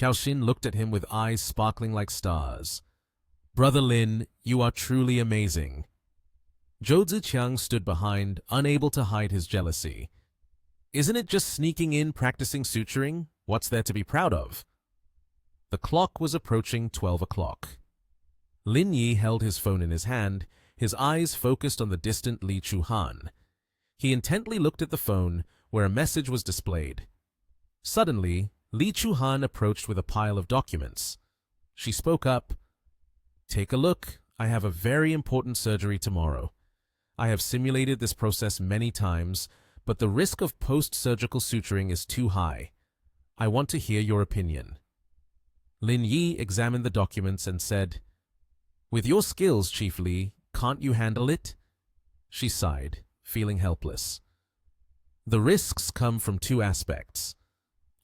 Xiaoxin looked at him with eyes sparkling like stars. "Brother Lin, you are truly amazing." Zhou Ziqiang stood behind, unable to hide his jealousy. "Isn't it just sneaking in practicing suturing? What's there to be proud of?" The clock was approaching 12 o'clock. Lin Yi held his phone in his hand, his eyes focused on the distant Li Chuhan. He intently looked at the phone, where a message was displayed. Suddenly, Li Chuhan approached with a pile of documents. She spoke up. "Take a look. I have a very important surgery tomorrow. I have simulated this process many times, but the risk of post-surgical suturing is too high. I want to hear your opinion." Lin Yi examined the documents and said, "With your skills, Chief Li, can't you handle it?" She sighed, feeling helpless. "The risks come from two aspects.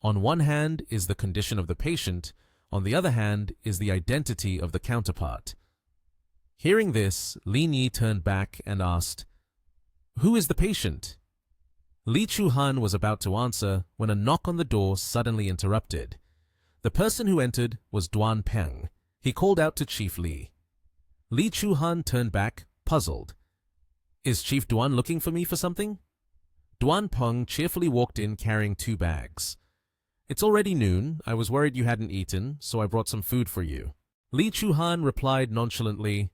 On one hand is the condition of the patient, on the other hand is the identity of the counterpart." Hearing this, Lin Yi turned back and asked, "Who is the patient?" Li Chuhan was about to answer when a knock on the door suddenly interrupted. The person who entered was Duan Peng. He called out to Chief Li. Li Chuhan turned back, puzzled. "Is Chief Duan looking for me for something?" Duan Peng cheerfully walked in carrying 2 bags. "It's already noon. I was worried you hadn't eaten, so I brought some food for you." Li Chuhan replied nonchalantly,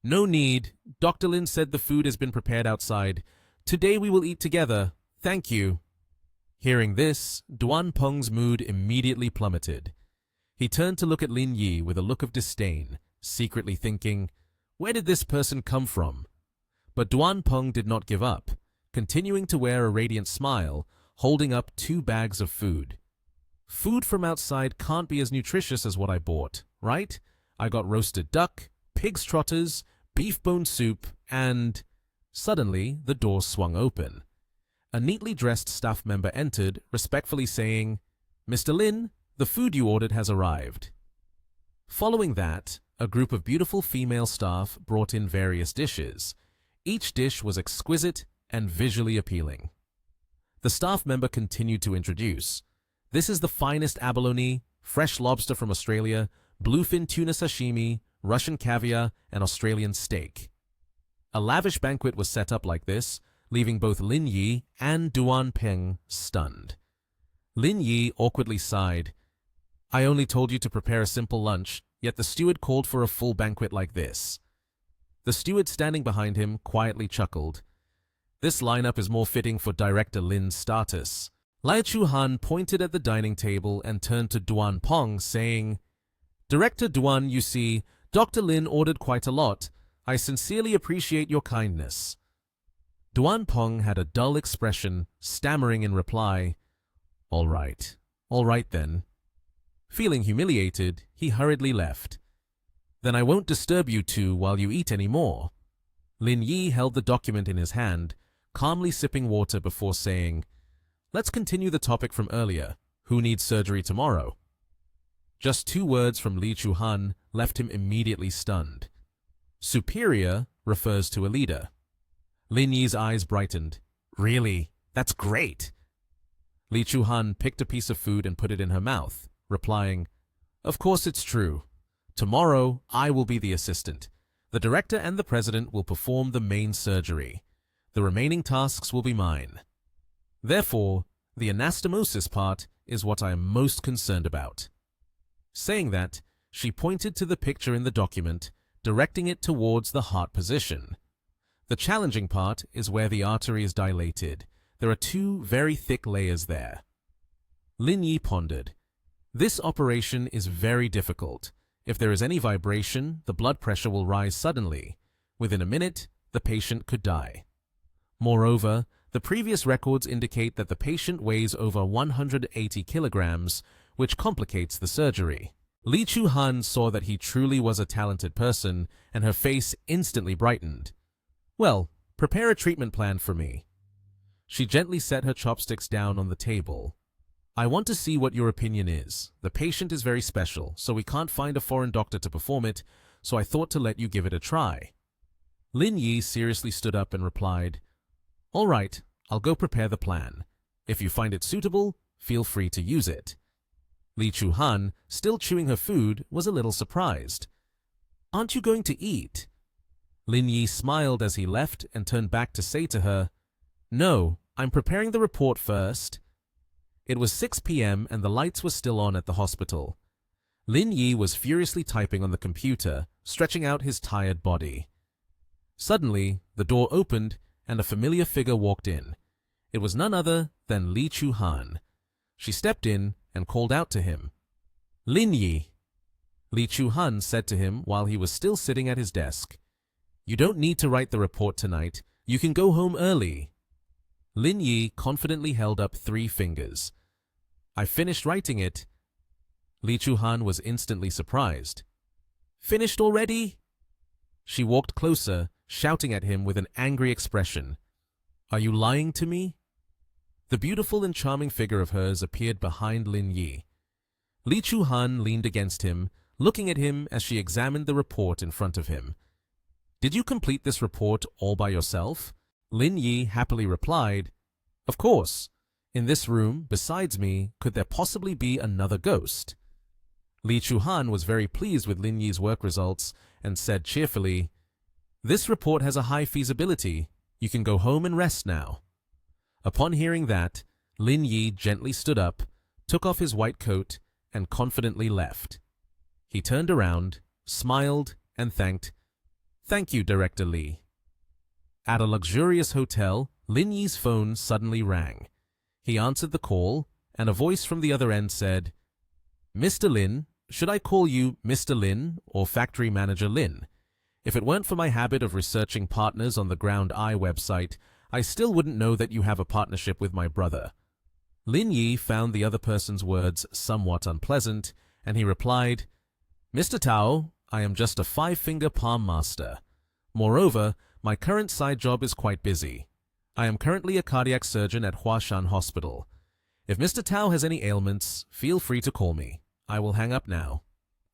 "No need. Dr. Lin said the food has been prepared outside. Today we will eat together. Thank you." Hearing this, Duan Peng's mood immediately plummeted. He turned to look at Lin Yi with a look of disdain, secretly thinking, "Where did this person come from?" But Duan Peng did not give up, continuing to wear a radiant smile, holding up 2 bags of food. "Food from outside can't be as nutritious as what I bought, right? I got roasted duck, pig's trotters, beef bone soup, and..." Suddenly, the door swung open. A neatly dressed staff member entered, respectfully saying, "Mr. Lin, the food you ordered has arrived." Following that, a group of beautiful female staff brought in various dishes. Each dish was exquisite and visually appealing. The staff member continued to introduce, "This is the finest abalone, fresh lobster from Australia, bluefin tuna sashimi, Russian caviar, and Australian steak." A lavish banquet was set up like this, leaving both Lin Yi and Duan Peng stunned. Lin Yi awkwardly sighed. "I only told you to prepare a simple lunch, yet the steward called for a full banquet like this." The steward standing behind him quietly chuckled. "This lineup is more fitting for Director Lin's status." Lai Chuhan pointed at the dining table and turned to Duan Peng, saying, "Director Duan, you see, Dr. Lin ordered quite a lot. I sincerely appreciate your kindness." Duan Peng had a dull expression, stammering in reply, all right then." Feeling humiliated, he hurriedly left. "Then I won't disturb you two while you eat any more." Lin Yi held the document in his hand, calmly sipping water before saying, "Let's continue the topic from earlier. Who needs surgery tomorrow?" Just 2 words from Li Chuhan left him immediately stunned. Superior refers to a leader. Lin Yi's eyes brightened. "Really? That's great." Li Chuhan picked a piece of food and put it in her mouth, replying, "Of course it's true. Tomorrow, I will be the assistant. The director and the president will perform the main surgery. The remaining tasks will be mine. Therefore, the anastomosis part is what I am most concerned about." Saying that, she pointed to the picture in the document, directing it towards the heart position. The challenging part is where the artery is dilated. There are 2 very thick layers there. Lin Yi pondered. This operation is very difficult. If there is any vibration, the blood pressure will rise suddenly. Within a minute, the patient could die. Moreover, the previous records indicate that the patient weighs over 180 kilograms, which complicates the surgery. Li Chuhan saw that he truly was a talented person, and her face instantly brightened. "Well, prepare a treatment plan for me." She gently set her chopsticks down on the table. "I want to see what your opinion is. The patient is very special, so we can't find a foreign doctor to perform it, so I thought to let you give it a try." Lin Yi seriously stood up and replied, "All right, I'll go prepare the plan. If you find it suitable, feel free to use it." Li Chuhan, still chewing her food, was a little surprised. "Aren't you going to eat?" Lin Yi smiled as he left and turned back to say to her, "No, I'm preparing the report first." It was 6 p.m. and the lights were still on at the hospital. Lin Yi was furiously typing on the computer, stretching out his tired body. Suddenly, the door opened and a familiar figure walked in. It was none other than Li Chuhan. She stepped in and called out to him. "Lin Yi." Li Chuhan said to him while he was still sitting at his desk, "You don't need to write the report tonight. You can go home early." Lin Yi confidently held up 3 fingers. "I finished writing it." Li Chuhan was instantly surprised. "Finished already?" She walked closer, shouting at him with an angry expression. "Are you lying to me?" The beautiful and charming figure of hers appeared behind Lin Yi. Li Chuhan leaned against him, looking at him as she examined the report in front of him. "Did you complete this report all by yourself?" Lin Yi happily replied, "Of course. In this room, besides me, could there possibly be another ghost?" Li Chuhan was very pleased with Lin Yi's work results and said cheerfully, "This report has a high feasibility. You can go home and rest now." Upon hearing that, Lin Yi gently stood up, took off his white coat, and confidently left. He turned around, smiled, and thanked, "Thank you, Director Li." At a luxurious hotel, Lin Yi's phone suddenly rang. He answered the call, and a voice from the other end said, "Mr. Lin, should I call you Mr. Lin or Factory Manager Lin? If it weren't for my habit of researching partners on the Ground Eye website, I still wouldn't know that you have a partnership with my brother." Lin Yi found the other person's words somewhat unpleasant, and he replied, "Mr. Tao, I am just a 5-finger palm master. Moreover, my current side job is quite busy. I am currently a cardiac surgeon at Huashan Hospital. If Mr. Tao has any ailments, feel free to call me. I will hang up now.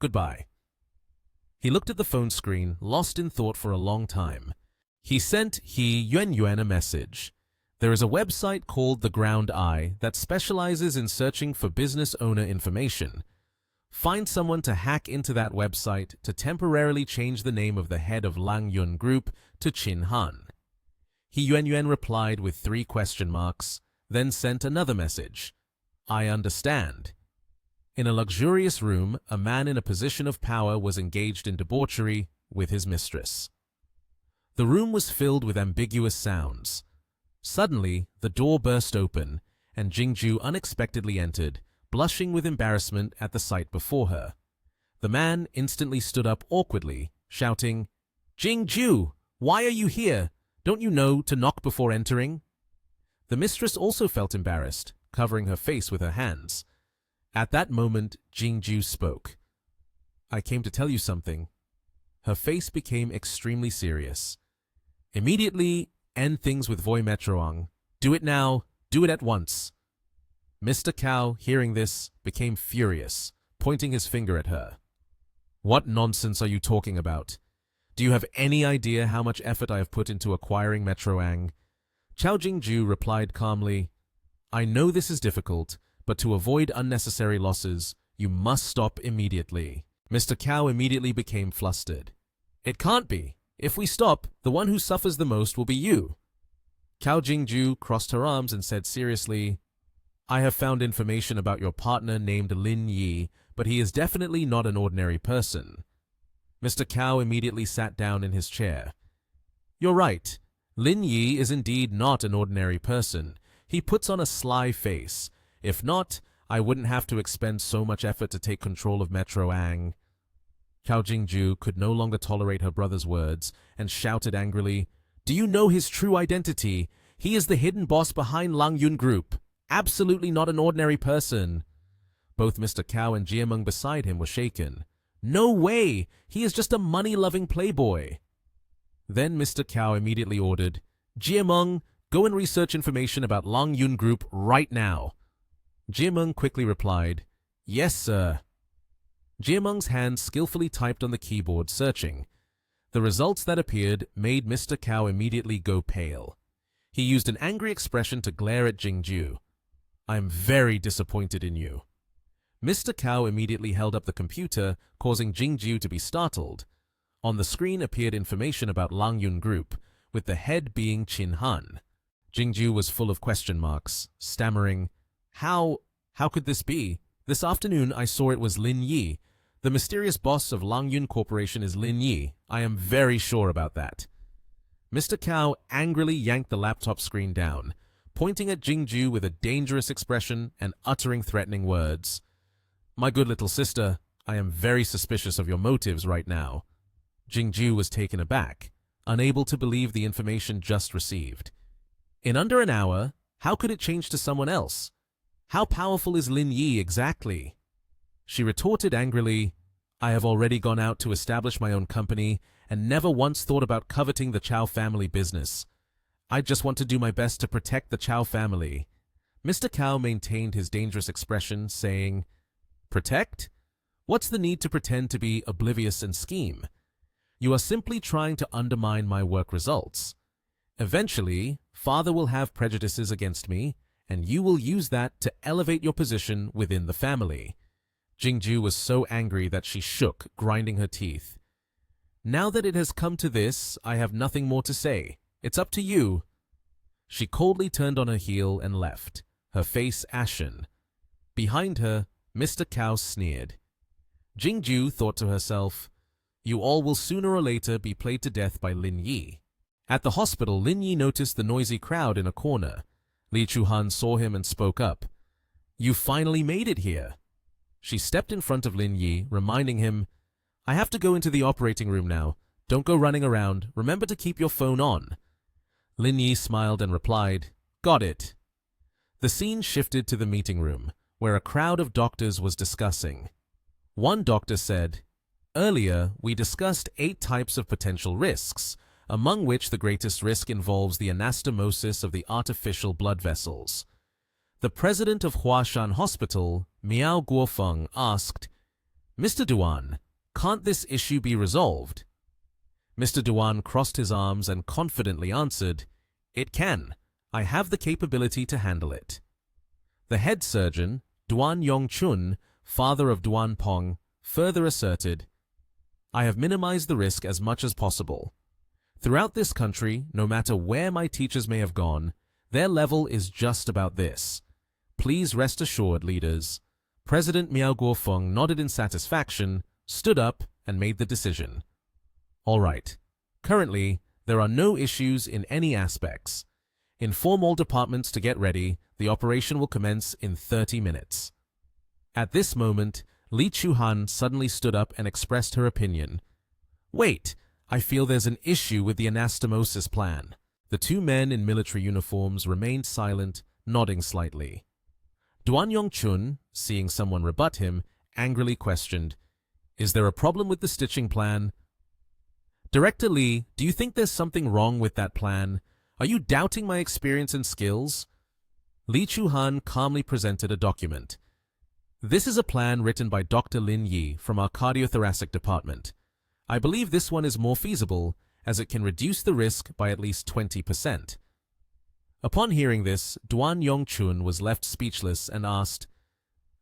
Goodbye." He looked at the phone screen, lost in thought for a long time. He sent He Yuan a message. There is a website called The Ground Eye that specializes in searching for business owner information. Find someone to hack into that website to temporarily change the name of the head of Lang Yun Group to Chin Han. He Yuan replied with 3 question marks, then sent another message. "I understand." In a luxurious room, a man in a position of power was engaged in debauchery with his mistress. The room was filled with ambiguous sounds. Suddenly, the door burst open, and Jingju unexpectedly entered, blushing with embarrassment at the sight before her. The man instantly stood up awkwardly, shouting, "Jingju, why are you here? Don't you know to knock before entering?" The mistress also felt embarrassed, covering her face with her hands. At that moment, Jingju spoke. "I came to tell you something." Her face became extremely serious. "Immediately end things with Voi Metroang. Do it now. Do it at once." Mr. Cao, hearing this, became furious, pointing his finger at her. "What nonsense are you talking about? Do you have any idea how much effort I have put into acquiring Metroang?" Chao Jingju replied calmly, "I know this is difficult, but to avoid unnecessary losses, you must stop immediately." Mr. Cao immediately became flustered. "It can't be. If we stop, the one who suffers the most will be you." Cao Jingju crossed her arms and said seriously, "I have found information about your partner named Lin Yi, but he is definitely not an ordinary person." Mr. Cao immediately sat down in his chair. "You're right. Lin Yi is indeed not an ordinary person. He puts on a sly face. If not, I wouldn't have to expend so much effort to take control of Metroang." Cao Jingju could no longer tolerate her brother's words and shouted angrily, "Do you know his true identity? He is the hidden boss behind Lang Yun Group. Absolutely not an ordinary person." Both Mr. Cao and Jiameng beside him were shaken. "No way! He is just a money-loving playboy." Then Mr. Cao immediately ordered, "Jiameng, go and research information about Lang Yun Group right now." Jiameng quickly replied, "Yes, sir." Jiameng's hand skillfully typed on the keyboard, searching. The results that appeared made Mr. Cao immediately go pale. He used an angry expression to glare at Jingju. "I am very disappointed in you." Mr. Cao immediately held up the computer, causing Jingju to be startled. On the screen appeared information about Lang Yun Group, with the head being Qin Han. Jingju was full of question marks, stammering, How could this be? This afternoon I saw it was Lin Yi. The mysterious boss of Lang Yun Corporation is Lin Yi. I am very sure about that. Mr. Cao angrily yanked the laptop screen down, pointing at Jingju with a dangerous expression and uttering threatening words. My good little sister, I am very suspicious of your motives right now. Jingju was taken aback, unable to believe the information just received. In under an hour, how could it change to someone else? How powerful is Lin Yi exactly? She retorted angrily, I have already gone out to establish my own company and never once thought about coveting the Chow family business. I just want to do my best to protect the Chow family. Mr. Cao maintained his dangerous expression, saying, Protect? What's the need to pretend to be oblivious and scheme? You are simply trying to undermine my work results. Eventually, Father will have prejudices against me, and you will use that to elevate your position within the family. Jingju was so angry that she shook, grinding her teeth. Now that it has come to this, I have nothing more to say. It's up to you. She coldly turned on her heel and left, her face ashen. Behind her, Mr. Cao sneered. Jingju thought to herself, You all will sooner or later be played to death by Lin Yi. At the hospital, Lin Yi noticed the noisy crowd in a corner. Li Chuhan saw him and spoke up. You finally made it here. She stepped in front of Lin Yi, reminding him, I have to go into the operating room now. Don't go running around. Remember to keep your phone on. Lin Yi smiled and replied, Got it. The scene shifted to the meeting room, where a crowd of doctors was discussing. One doctor said, Earlier, we discussed 8 types of potential risks, among which the greatest risk involves the anastomosis of the artificial blood vessels. The president of Huashan Hospital, Miao Guofeng, asked, Mr. Duan, can't this issue be resolved? Mr. Duan crossed his arms and confidently answered, It can. I have the capability to handle it. The head surgeon, Duan Yongchun, father of Duan Pong, further asserted, I have minimized the risk as much as possible. Throughout this country, no matter where my teachers may have gone, their level is just about this. Please rest assured, leaders. President Miao Guofeng nodded in satisfaction, stood up, and made the decision. All right. Currently, there are no issues in any aspects. Inform all departments to get ready. The operation will commence in 30 minutes. At this moment, Li Chuhan suddenly stood up and expressed her opinion. Wait, I feel there's an issue with the anastomosis plan. The 2 men in military uniforms remained silent, nodding slightly. Duan Yongchun, seeing someone rebut him, angrily questioned, Is there a problem with the stitching plan? Director Li, do you think there's something wrong with that plan? Are you doubting my experience and skills? Li Chuhan calmly presented a document. This is a plan written by Dr. Lin Yi from our cardiothoracic department. I believe this one is more feasible, as it can reduce the risk by at least 20%. Upon hearing this, Duan Yongchun was left speechless and asked,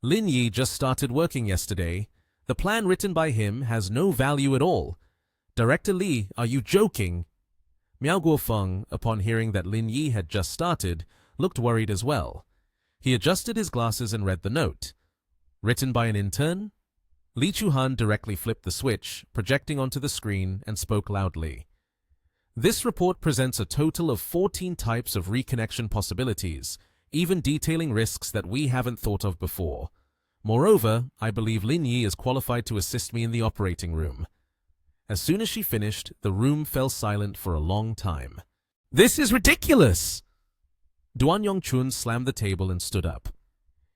Lin Yi just started working yesterday. The plan written by him has no value at all. Director Li, are you joking? Miao Guofeng, upon hearing that Lin Yi had just started, looked worried as well. He adjusted his glasses and read the note. Written by an intern? Li Chuhan directly flipped the switch, projecting onto the screen, and spoke loudly. This report presents a total of 14 types of reconnection possibilities, even detailing risks that we haven't thought of before. Moreover, I believe Lin Yi is qualified to assist me in the operating room. As soon as she finished, the room fell silent for a long time. This is ridiculous! Duan Yongchun slammed the table and stood up.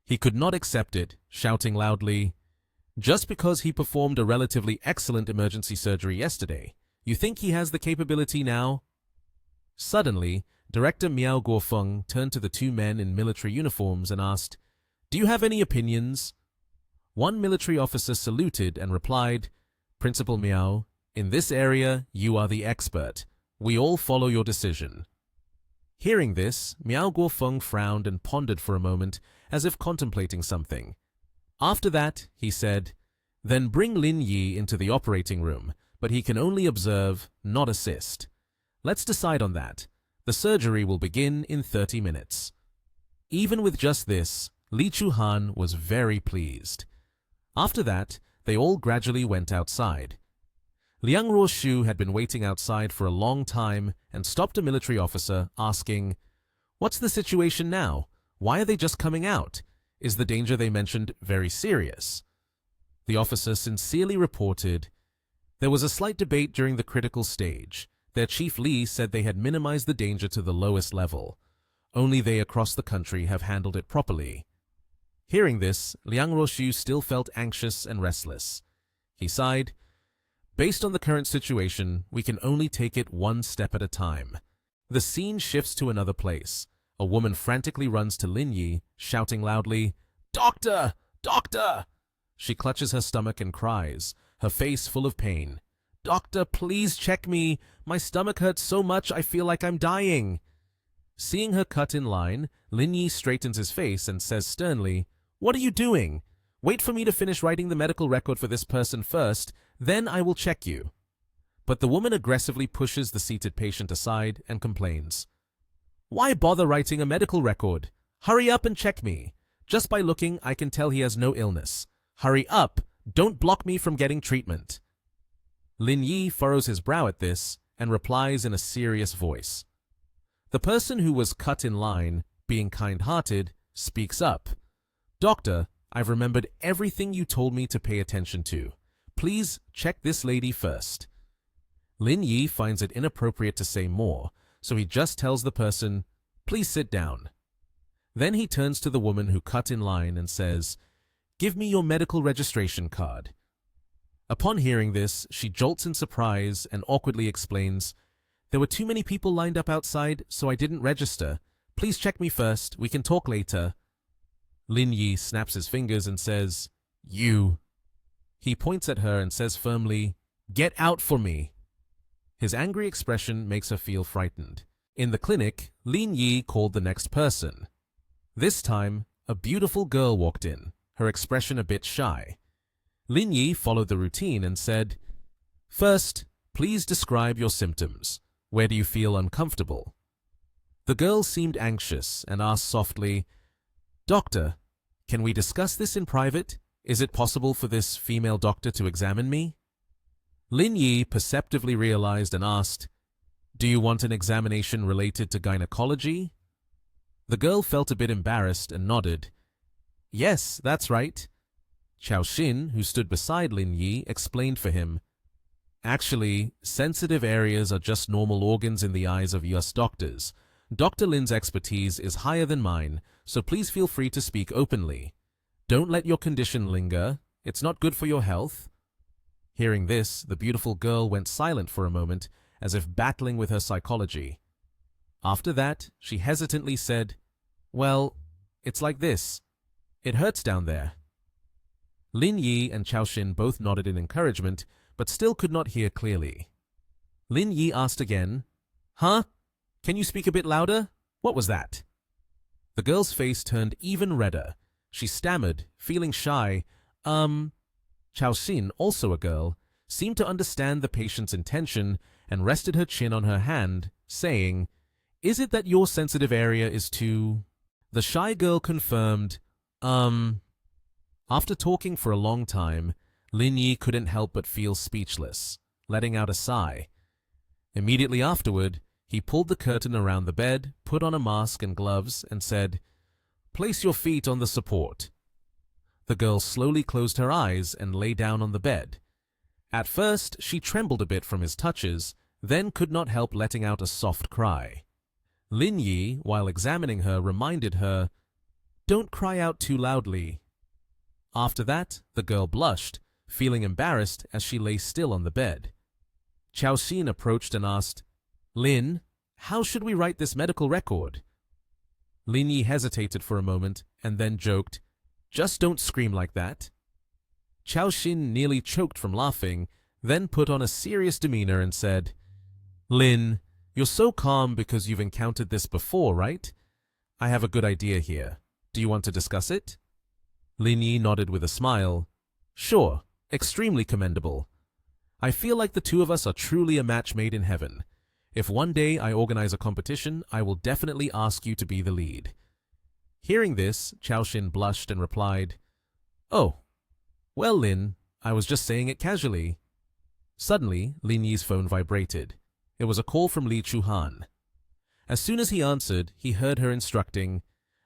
He could not accept it, shouting loudly, Just because he performed a relatively excellent emergency surgery yesterday, you think he has the capability now? Suddenly, Director Miao Guofeng turned to the 2 men in military uniforms and asked, Do you have any opinions? One military officer saluted and replied, Principal Miao, in this area, you are the expert. We all follow your decision. Hearing this, Miao Guofeng frowned and pondered for a moment, as if contemplating something. After that, he said, then bring Lin Yi into the operating room, but he can only observe, not assist. Let's decide on that. The surgery will begin in 30 minutes. Even with just this, Li Chuhan was very pleased. After that, they all gradually went outside. Liang Ruoshu had been waiting outside for a long time and stopped a military officer, asking, "What's the situation now? Why are they just coming out? Is the danger they mentioned very serious?" The officer sincerely reported, "There was a slight debate during the critical stage. Their chief Li said they had minimized the danger to the lowest level. Only they across the country have handled it properly." Hearing this, Liang Ruoshu still felt anxious and restless. He sighed, "Based on the current situation, we can only take it one step at a time." The scene shifts to another place. A woman frantically runs to Lin Yi, shouting loudly, "Doctor! Doctor!" She clutches her stomach and cries, her face full of pain. "Doctor, please check me. My stomach hurts so much I feel like I'm dying." Seeing her cut in line, Lin Yi straightens his face and says sternly, "What are you doing? Wait for me to finish writing the medical record for this person first, then I will check you." But the woman aggressively pushes the seated patient aside and complains, "Why bother writing a medical record? Hurry up and check me. Just by looking, I can tell he has no illness. Hurry up! Don't block me from getting treatment." Lin Yi furrows his brow at this and replies in a serious voice. The person who was cut in line, being kind-hearted, speaks up. "Doctor, I've remembered everything you told me to pay attention to. Please check this lady first." Lin Yi finds it inappropriate to say more, so he just tells the person, "Please sit down." Then he turns to the woman who cut in line and says, "Give me your medical registration card." Upon hearing this, she jolts in surprise and awkwardly explains, "There were too many people lined up outside, so I didn't register. Please check me first. We can talk later." Lin Yi snaps his fingers and says, "You." He points at her and says firmly, "Get out for me." His angry expression makes her feel frightened. In the clinic, Lin Yi called the next person. This time, a beautiful girl walked in, her expression a bit shy. Lin Yi followed the routine and said, "First, please describe your symptoms. Where do you feel uncomfortable?" The girl seemed anxious and asked softly, "Doctor, can we discuss this in private? Is it possible for this female doctor to examine me?" Lin Yi perceptively realized and asked, "Do you want an examination related to gynecology?" The girl felt a bit embarrassed and nodded. "Yes, that's right." Qiao Xin, who stood beside Lin Yi, explained for him, "Actually, sensitive areas are just normal organs in the eyes of us doctors. Dr. Lin's expertise is higher than mine, so please feel free to speak openly. Don't let your condition linger. It's not good for your health." Hearing this, the beautiful girl went silent for a moment, as if battling with her psychology. After that, she hesitantly said, "Well, it's like this. It hurts down there." Lin Yi and Qiao Xin both nodded in encouragement, but still could not hear clearly. Lin Yi asked again, "Huh? Can you speak a bit louder? What was that?" The girl's face turned even redder. She stammered, feeling shy. Qiao Xin, also a girl, seemed to understand the patient's intention and rested her chin on her hand, saying, "Is it that your sensitive area is too—" The shy girl confirmed, After talking for a long time, Lin Yi couldn't help but feel speechless, letting out a sigh. Immediately afterward, he pulled the curtain around the bed, put on a mask and gloves, and said, "Place your feet on the support." The girl slowly closed her eyes and lay down on the bed. At first, she trembled a bit from his touches, then could not help letting out a soft cry. Lin Yi, while examining her, reminded her, "Don't cry out too loudly." After that, the girl blushed, feeling embarrassed as she lay still on the bed. Qiao Xin approached and asked, "Lin, how should we write this medical record?" Lin Yi hesitated for a moment and then joked, "Just don't scream like that." Qiao Xin nearly choked from laughing, then put on a serious demeanor and said, "Lin, you're so calm because you've encountered this before, right? I have a good idea here. Do you want to discuss it?" Lin Yi nodded with a smile. Sure, extremely commendable. I feel like the two of us are truly a match made in heaven. If one day I organize a competition, I will definitely ask you to be the lead. Hearing this, Xiaoxin blushed and replied, Oh, well, Lin, I was just saying it casually. Suddenly, Lin Yi's phone vibrated. It was a call from Li Chuhan. As soon as he answered, he heard her instructing,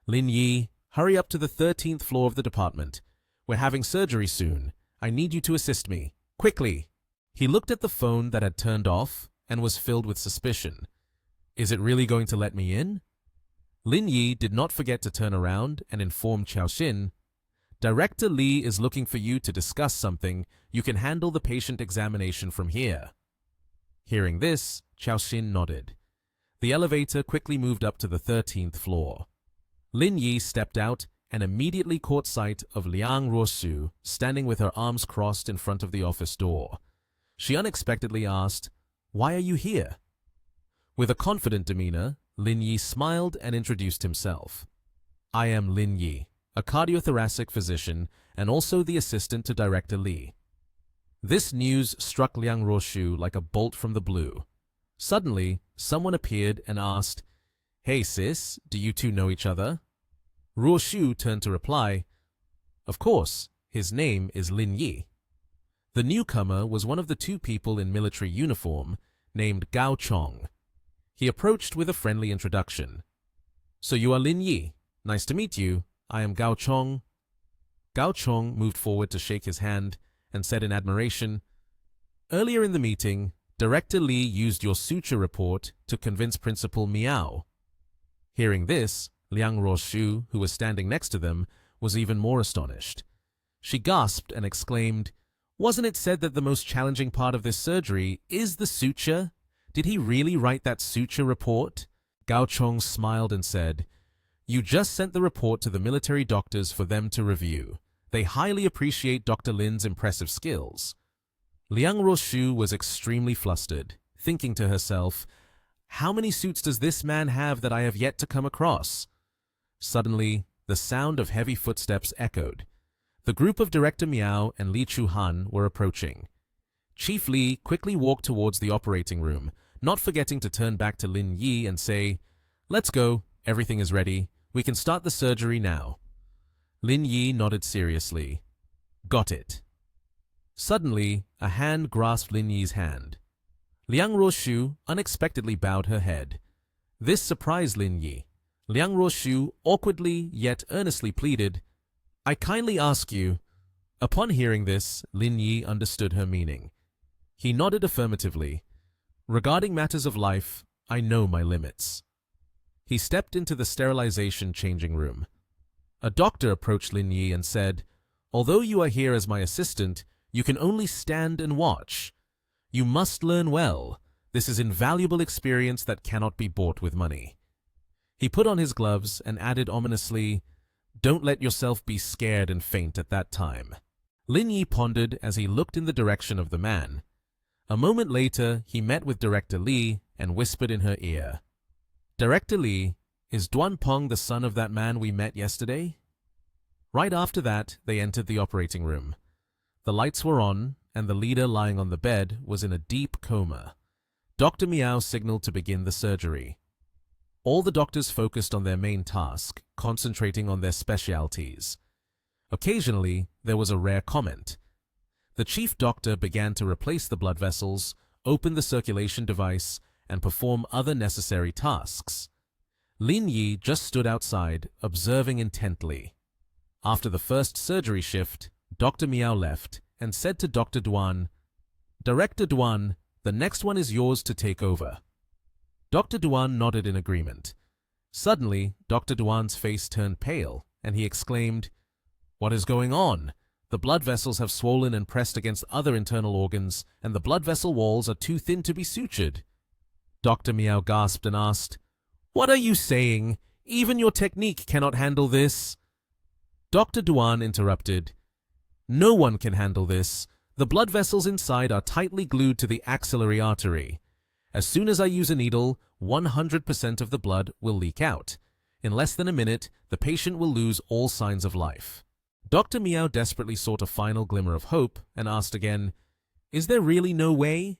Lin Yi, hurry up to the 13th floor of the department. We're having surgery soon. I need you to assist me. Quickly! He looked at the phone that had turned off and was filled with suspicion. Is it really going to let me in? Lin Yi did not forget to turn around and inform Xiaoxin, Director Li is looking for you to discuss something. You can handle the patient examination from here. Hearing this, Xiaoxin nodded. The elevator quickly moved up to the 13th floor. Lin Yi stepped out and immediately caught sight of Liang Ruoxu standing with her arms crossed in front of the office door. She unexpectedly asked, Why are you here? With a confident demeanor, Lin Yi smiled and introduced himself. I am Lin Yi, a cardiothoracic physician and also the assistant to Director Li. This news struck Liang Ruoxu like a bolt from the blue. Suddenly, someone appeared and asked, Hey sis, do you two know each other? Ruoxu turned to reply, Of course, his name is Lin Yi. The newcomer was one of the two people in military uniform named Gao Chong. He approached with a friendly introduction. So you are Lin Yi. Nice to meet you. I am Gao Chong. Gao Chong moved forward to shake his hand and said in admiration, Earlier in the meeting, Director Li used your suture report to convince Principal Miao. Hearing this, Liang Ruoxu, who was standing next to them, was even more astonished. She gasped and exclaimed, Wasn't it said that the most challenging part of this surgery is the suture? Did he really write that suture report? Gao Chong smiled and said, You just sent the report to the military doctors for them to review. They highly appreciate Dr. Lin's impressive skills. Liang Ruoxu was extremely flustered, thinking to herself, How many suits does this man have that I have yet to come across? Suddenly, the sound of heavy footsteps echoed. The group of Director Miao and Li Chuhan were approaching. Chief Li quickly walked towards the operating room, not forgetting to turn back to Lin Yi and say, Let's go, everything is ready. We can start the surgery now. Lin Yi nodded seriously. Got it. Suddenly, a hand grasped Lin Yi's hand. Liang Ruoxu unexpectedly bowed her head. This surprised Lin Yi. Liang Ruoxu awkwardly yet earnestly pleaded, I kindly ask you. Upon hearing this, Lin Yi understood her meaning. He nodded affirmatively. Regarding matters of life, I know my limits. He stepped into the sterilization changing room. A doctor approached Lin Yi and said, Although you are here as my assistant, you can only stand and watch. You must learn well. This is invaluable experience that cannot be bought with money. He put on his gloves and added ominously, Don't let yourself be scared and faint at that time. Lin Yi pondered as he looked in the direction of the man. A moment later, he met with Director Li and whispered in her ear, Director Li, is Duan Peng the son of that man we met yesterday? Right after that, they entered the operating room. The lights were on, and the leader lying on the bed was in a deep coma. Dr. Miao signaled to begin the surgery. All the doctors focused on their main task, concentrating on their specialties. Occasionally, there was a rare comment. The chief doctor began to replace the blood vessels, open the circulation device, and perform other necessary tasks. Lin Yi just stood outside, observing intently. After the first surgery shift, Dr. Miao left and said to Dr. Duan, Director Duan, the next one is yours to take over. Dr. Duan nodded in agreement. Suddenly, Dr. Duan's face turned pale, and he exclaimed, What is going on? The blood vessels have swollen and pressed against other internal organs, and the blood vessel walls are too thin to be sutured. Dr. Miao gasped and asked, What are you saying? Even your technique cannot handle this. Dr. Duan interrupted, No one can handle this. The blood vessels inside are tightly glued to the axillary artery. As soon as I use a needle, 100% of the blood will leak out. In less than a minute, the patient will lose all signs of life. Dr. Miao desperately sought a final glimmer of hope and asked again, "Is there really no way?"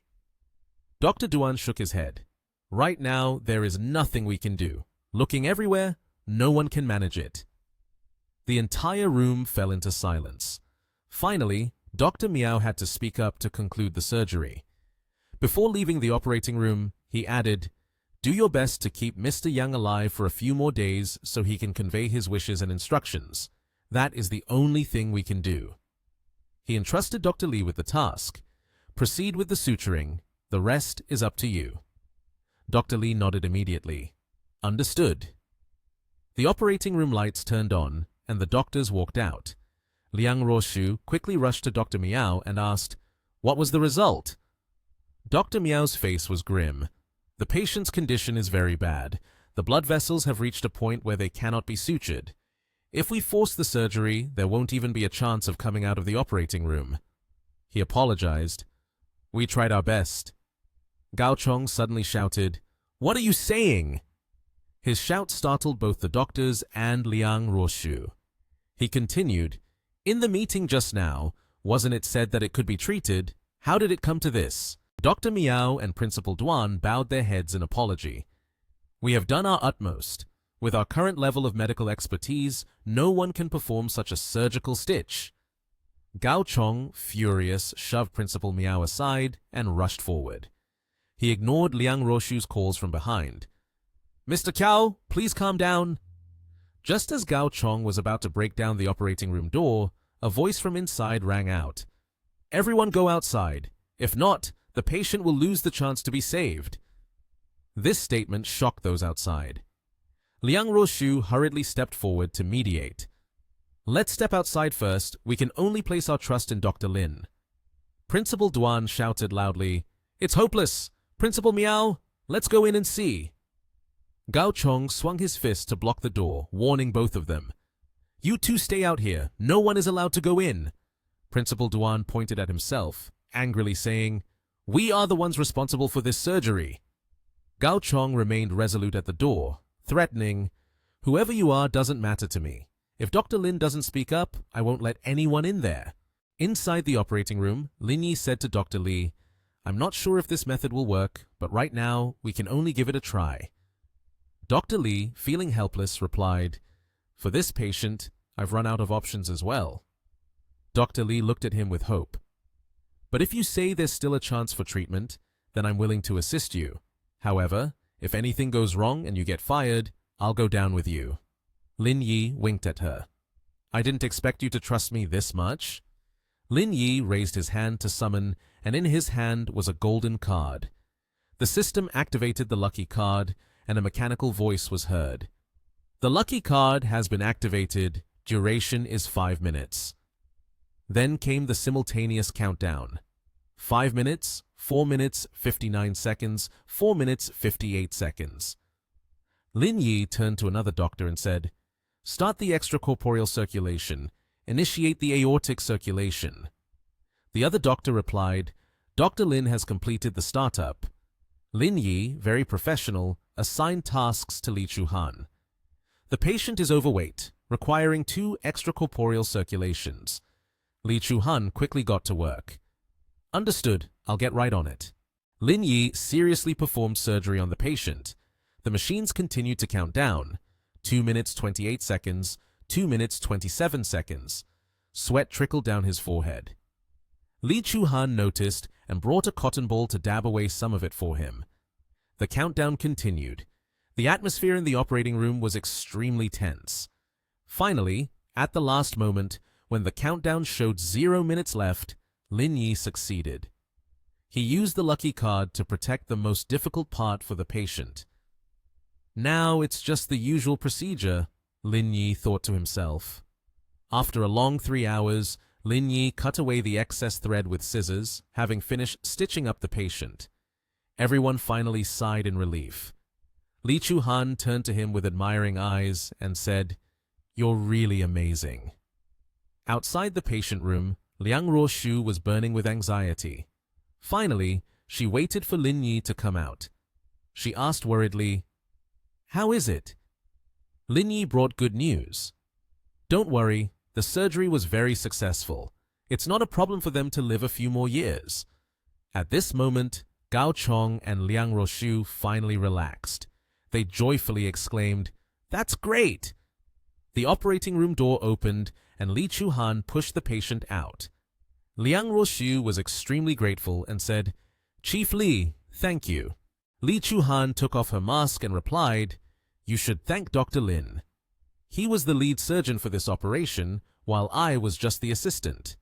Dr. Duan shook his head. "Right now, there is nothing we can do. Looking everywhere, no one can manage it." The entire room fell into silence. Finally, Dr. Miao had to speak up to conclude the surgery. Before leaving the operating room, he added, "Do your best to keep Mr. Yang alive for a few more days so he can convey his wishes and instructions. That is the only thing we can do." He entrusted Dr. Li with the task. "Proceed with the suturing. The rest is up to you." Dr. Li nodded immediately. "Understood." The operating room lights turned on, and the doctors walked out. Liang Ruoshu quickly rushed to Dr. Miao and asked, "What was the result?" Dr. Miao's face was grim. "The patient's condition is very bad. The blood vessels have reached a point where they cannot be sutured. If we force the surgery, there won't even be a chance of coming out of the operating room." He apologized. "We tried our best." Gao Chong suddenly shouted, "What are you saying?" His shout startled both the doctors and Liang Ruoshu. He continued, "In the meeting just now, wasn't it said that it could be treated? How did it come to this?" Dr. Miao and Principal Duan bowed their heads in apology. "We have done our utmost. With our current level of medical expertise, no one can perform such a surgical stitch." Gao Chong, furious, shoved Principal Miao aside and rushed forward. He ignored Liang Ruoshu's calls from behind. "Mr. Cao, please calm down." Just as Gao Chong was about to break down the operating room door, a voice from inside rang out. "Everyone go outside. If not, the patient will lose the chance to be saved." This statement shocked those outside. Liang Ruoshu hurriedly stepped forward to mediate. "Let's step outside first. We can only place our trust in Dr. Lin." Principal Duan shouted loudly, "It's hopeless! Principal Miao, let's go in and see." Gao Chong swung his fist to block the door, warning both of them. "You two stay out here. No one is allowed to go in." Principal Duan pointed at himself, angrily saying, "We are the ones responsible for this surgery." Gao Chong remained resolute at the door, threatening, "Whoever you are doesn't matter to me. If Dr. Lin doesn't speak up, I won't let anyone in there." Inside the operating room, Lin Yi said to Dr. Li, "I'm not sure if this method will work, but right now, we can only give it a try." Dr. Li, feeling helpless, replied, "For this patient, I've run out of options as well." Dr. Li looked at him with hope. "But if you say there's still a chance for treatment, then I'm willing to assist you. However, if anything goes wrong and you get fired, I'll go down with you." Lin Yi winked at her. "I didn't expect you to trust me this much." Lin Yi raised his hand to summon, and in his hand was a golden card. The system activated the lucky card, and a mechanical voice was heard. "The lucky card has been activated. Duration is 5 minutes." Then came the simultaneous countdown. 5 minutes, 4 minutes, 59 seconds, 4 minutes, 58 seconds. Lin Yi turned to another doctor and said, "Start the extracorporeal circulation. Initiate the aortic circulation." The other doctor replied, "Dr. Lin has completed the startup." Lin Yi, very professional, assigned tasks to Li Chuhan. "The patient is overweight, requiring 2 extracorporeal circulations." Li Chuhan quickly got to work. "Understood, I'll get right on it." Lin Yi seriously performed surgery on the patient. The machines continued to count down. 2 minutes 28 seconds, 2 minutes 27 seconds. Sweat trickled down his forehead. Li Chuhan noticed and brought a cotton ball to dab away some of it for him. The countdown continued. The atmosphere in the operating room was extremely tense. Finally, at the last moment, when the countdown showed 0 minutes left, Lin Yi succeeded. He used the lucky card to protect the most difficult part for the patient. "Now it's just the usual procedure," Lin Yi thought to himself. After a long 3 hours, Lin Yi cut away the excess thread with scissors, having finished stitching up the patient. Everyone finally sighed in relief. Li Chuhan turned to him with admiring eyes and said, "You're really amazing." Outside the patient room, Liang Ruoshu was burning with anxiety. Finally, she waited for Lin Yi to come out. She asked worriedly, "How is it?" Lin Yi brought good news. "Don't worry, The surgery was very successful. It's not a problem for them to live a few more years. At this moment, Gao Chong and Liang Roshu finally relaxed. They joyfully exclaimed, "That's great!" The operating room door opened and Li Chuhan pushed the patient out. Liang Roshu was extremely grateful and said, "Chief Li, thank you." Li Chuhan took off her mask and replied, "You should thank Dr. Lin. He was the lead surgeon for this operation, while I was just the assistant."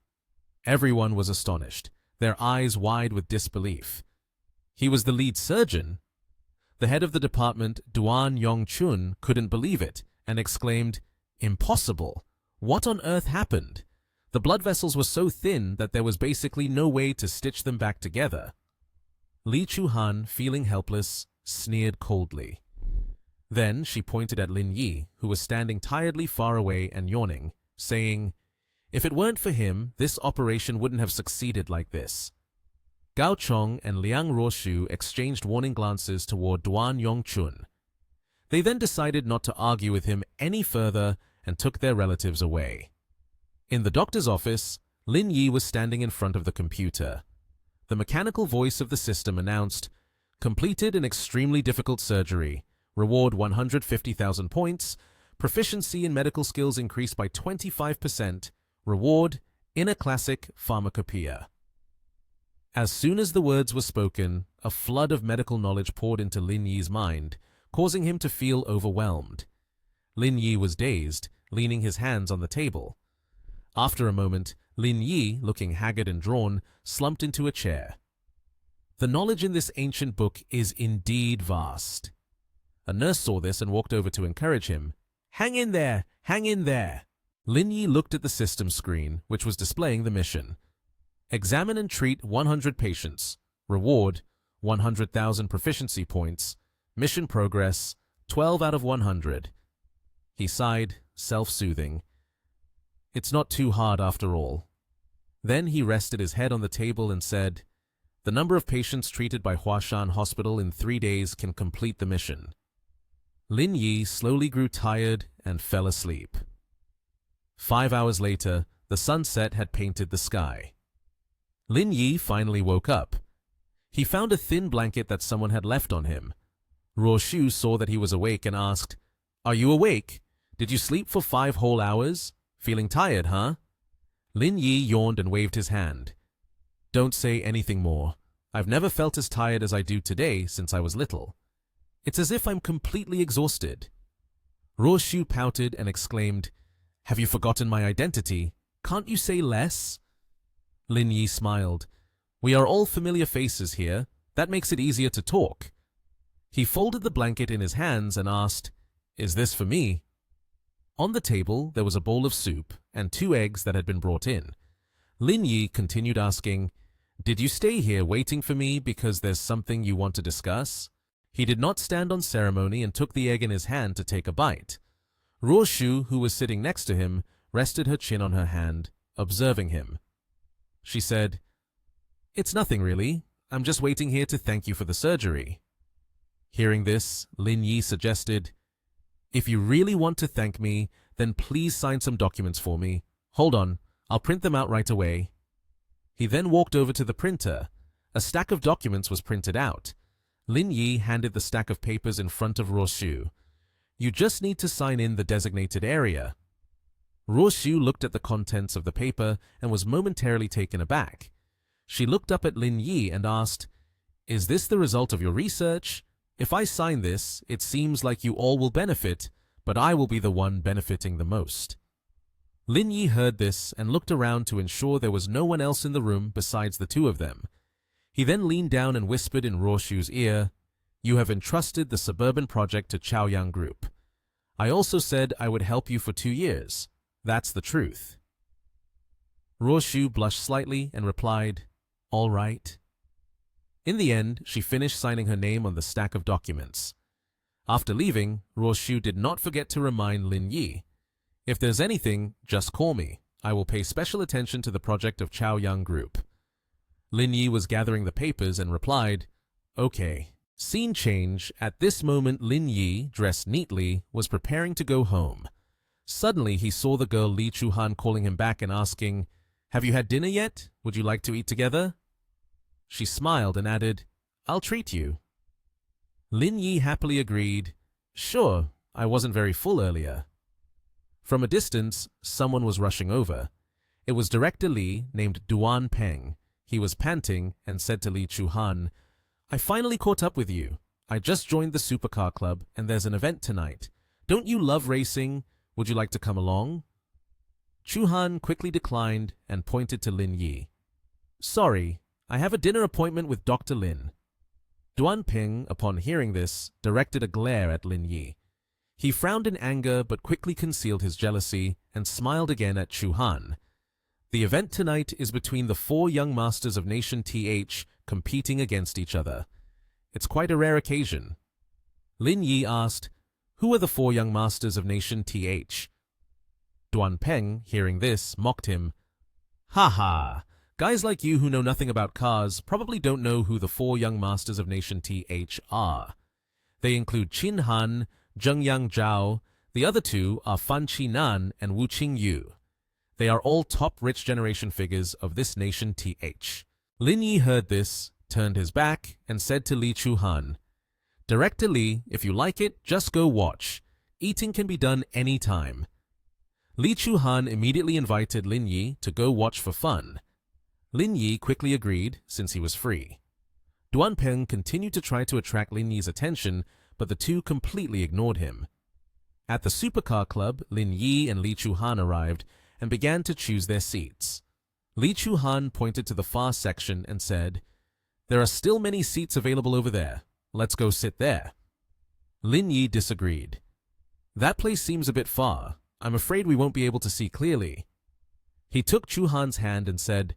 Everyone was astonished, their eyes wide with disbelief. He was the lead surgeon? The head of the department, Duan Yongchun, couldn't believe it and exclaimed, "Impossible! What on earth happened?" The blood vessels were so thin that there was basically no way to stitch them back together. Li Chuhan, feeling helpless, sneered coldly. Then she pointed at Lin Yi, who was standing tiredly far away and yawning, saying, "If it weren't for him, this operation wouldn't have succeeded like this." Gao Chong and Liang Roshu exchanged warning glances toward Duan Yongchun. They then decided not to argue with him any further and took their relatives away. In the doctor's office, Lin Yi was standing in front of the computer. The mechanical voice of the system announced, "Completed an extremely difficult surgery. Reward 150,000 points. Proficiency in medical skills increased by 25%. Reward, Inner Classic Pharmacopoeia." As soon as the words were spoken, a flood of medical knowledge poured into Lin Yi's mind, causing him to feel overwhelmed. Lin Yi was dazed, leaning his hands on the table. After a moment, Lin Yi, looking haggard and drawn, slumped into a chair. The knowledge in this ancient book is indeed vast. A nurse saw this and walked over to encourage him. "Hang in there! Hang in there!" Lin Yi looked at the system screen, which was displaying the mission. Examine and treat 100 patients. Reward, 100,000 proficiency points. Mission progress, 12 out of 100. He sighed, self-soothing. It's not too hard after all. Then he rested his head on the table and said, "The number of patients treated by Huashan Hospital in 3 days can complete the mission." Lin Yi slowly grew tired and fell asleep. 5 hours later, the sunset had painted the sky. Lin Yi finally woke up. He found a thin blanket that someone had left on him. Roshu saw that he was awake and asked, "Are you awake? Did you sleep for 5 whole hours? Feeling tired, huh?" Lin Yi yawned and waved his hand. "Don't say anything more. I've never felt as tired as I do today since I was little. It's as if I'm completely exhausted." Roshu pouted and exclaimed, "Have you forgotten my identity? Can't you say less?" Lin Yi smiled. "We are all familiar faces here. That makes it easier to talk." He folded the blanket in his hands and asked, "Is this for me?" On the table, there was a bowl of soup and 2 eggs that had been brought in. Lin Yi continued asking, "Did you stay here waiting for me because there's something you want to discuss?" He did not stand on ceremony and took the egg in his hand to take a bite. Roshu, who was sitting next to him, rested her chin on her hand, observing him. She said, "It's nothing really. I'm just waiting here to thank you for the surgery." Hearing this, Lin Yi suggested, "If you really want to thank me, then please sign some documents for me. Hold on, I'll print them out right away." He then walked over to the printer. A stack of documents was printed out. Lin Yi handed the stack of papers in front of Roshu. "You just need to sign in the designated area." Roshu looked at the contents of the paper and was momentarily taken aback. She looked up at Lin Yi and asked, "Is this the result of your research? If I sign this, it seems like you all will benefit, but I will be the one benefiting the most." Lin Yi heard this and looked around to ensure there was no one else in the room besides the 2 of them. He then leaned down and whispered in Roshu's ear, "You have entrusted the suburban project to Chaoyang Group. I also said I would help you for 2 years. That's the truth." Roshu blushed slightly and replied, "All right." In the end, she finished signing her name on the stack of documents. After leaving, Roshu did not forget to remind Lin Yi, "If there's anything, just call me. I will pay special attention to the project of Chaoyang Group." Lin Yi was gathering the papers and replied, "Okay." Scene change. At this moment, Lin Yi, dressed neatly, was preparing to go home. Suddenly, he saw the girl Li Chuhan calling him back and asking, "Have you had dinner yet? Would you like to eat together?" She smiled and added, "I'll treat you." Lin Yi happily agreed, "Sure, I wasn't very full earlier." From a distance, someone was rushing over. It was Director Li, named Duan Peng. He was panting and said to Li Chuhan, "I finally caught up with you. I just joined the supercar club and there's an event tonight. Don't you love racing? Would you like to come along?" Chuhan quickly declined and pointed to Lin Yi. "Sorry, I have a dinner appointment with Dr. Lin." Duan Peng, upon hearing this, directed a glare at Lin Yi. He frowned in anger but quickly concealed his jealousy and smiled again at Chuhan. The event tonight is between the 4 young masters of Nation TH competing against each other. It's quite a rare occasion. Lin Yi asked, "Who are the 4 young masters of Nation TH?" Duan Peng, hearing this, mocked him. "Ha ha! Guys like you who know nothing about cars probably don't know who the 4 young masters of Nation TH are. They include Qin Han, Zhengyang Zhao. The other 2 are Fan Qinan and Wu Qingyu. They are all top rich generation figures of this Nation TH." Lin Yi heard this, turned his back, and said to Li Chuhan, "Director Li, if you like it, just go watch. Eating can be done any time." Li Chuhan immediately invited Lin Yi to go watch for fun. Lin Yi quickly agreed, since he was free. Duan Peng continued to try to attract Lin Yi's attention, but the 2 completely ignored him. At the supercar club, Lin Yi and Li Chuhan arrived and began to choose their seats. Li Chuhan pointed to the far section and said, "There are still many seats available over there. Let's go sit there." Lin Yi disagreed. "That place seems a bit far. I'm afraid we won't be able to see clearly." He took Chuhan's hand and said,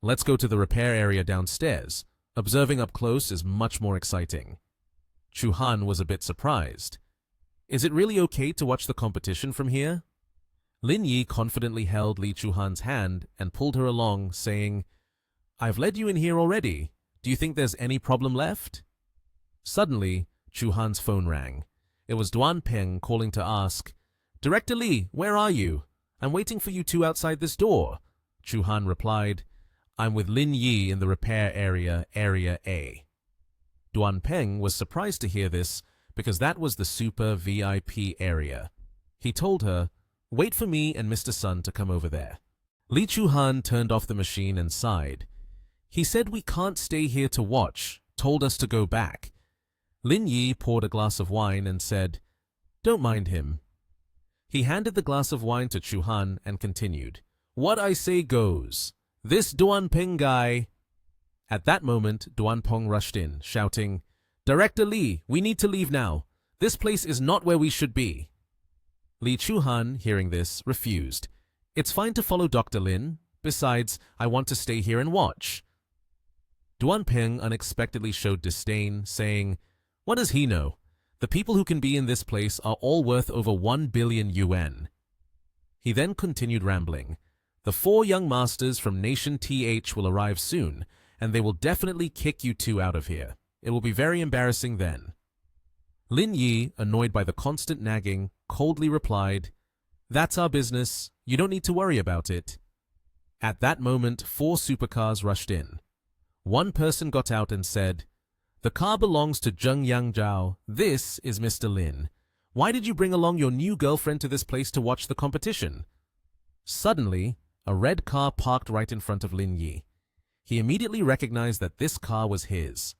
"Let's go to the repair area downstairs. Observing up close is much more exciting." Chuhan was a bit surprised. "Is it really okay to watch the competition from here?" Lin Yi confidently held Li Chuhan's hand and pulled her along, saying, "I've led you in here already. Do you think there's any problem left?" Suddenly, Chuhan's phone rang. It was Duan Peng calling to ask, "Director Li, where are you? I'm waiting for you 2 outside this door." Chuhan replied, "I'm with Lin Yi in the repair area, Area A." Duan Peng was surprised to hear this because that was the super VIP area. He told her, "Wait for me and Mr. Sun to come over there." Li Chuhan turned off the machine and sighed. "He said we can't stay here to watch, told us to go back." Lin Yi poured a glass of wine and said, "Don't mind him." He handed the glass of wine to Chuhan and continued, "What I say goes. This Duan Peng guy—" At that moment, Duan Peng rushed in, shouting, "Director Li, we need to leave now. This place is not where we should be." Li Chuhan, hearing this, refused. "It's fine to follow Dr. Lin. Besides, I want to stay here and watch." Duan Peng unexpectedly showed disdain, saying, "What does he know? The people who can be in this place are all worth over 1 billion yuan. He then continued rambling. "The 4 young masters from Nation TH will arrive soon, and they will definitely kick you 2 out of here. It will be very embarrassing then." Lin Yi, annoyed by the constant nagging, coldly replied, "That's our business. You don't need to worry about it." At that moment, 4 supercars rushed in. One person got out and said, "The car belongs to Zhengyang Zhao. This is Mr. Lin. Why did you bring along your new girlfriend to this place to watch the competition?" Suddenly, a red car parked right in front of Lin Yi. He immediately recognized that this car was his.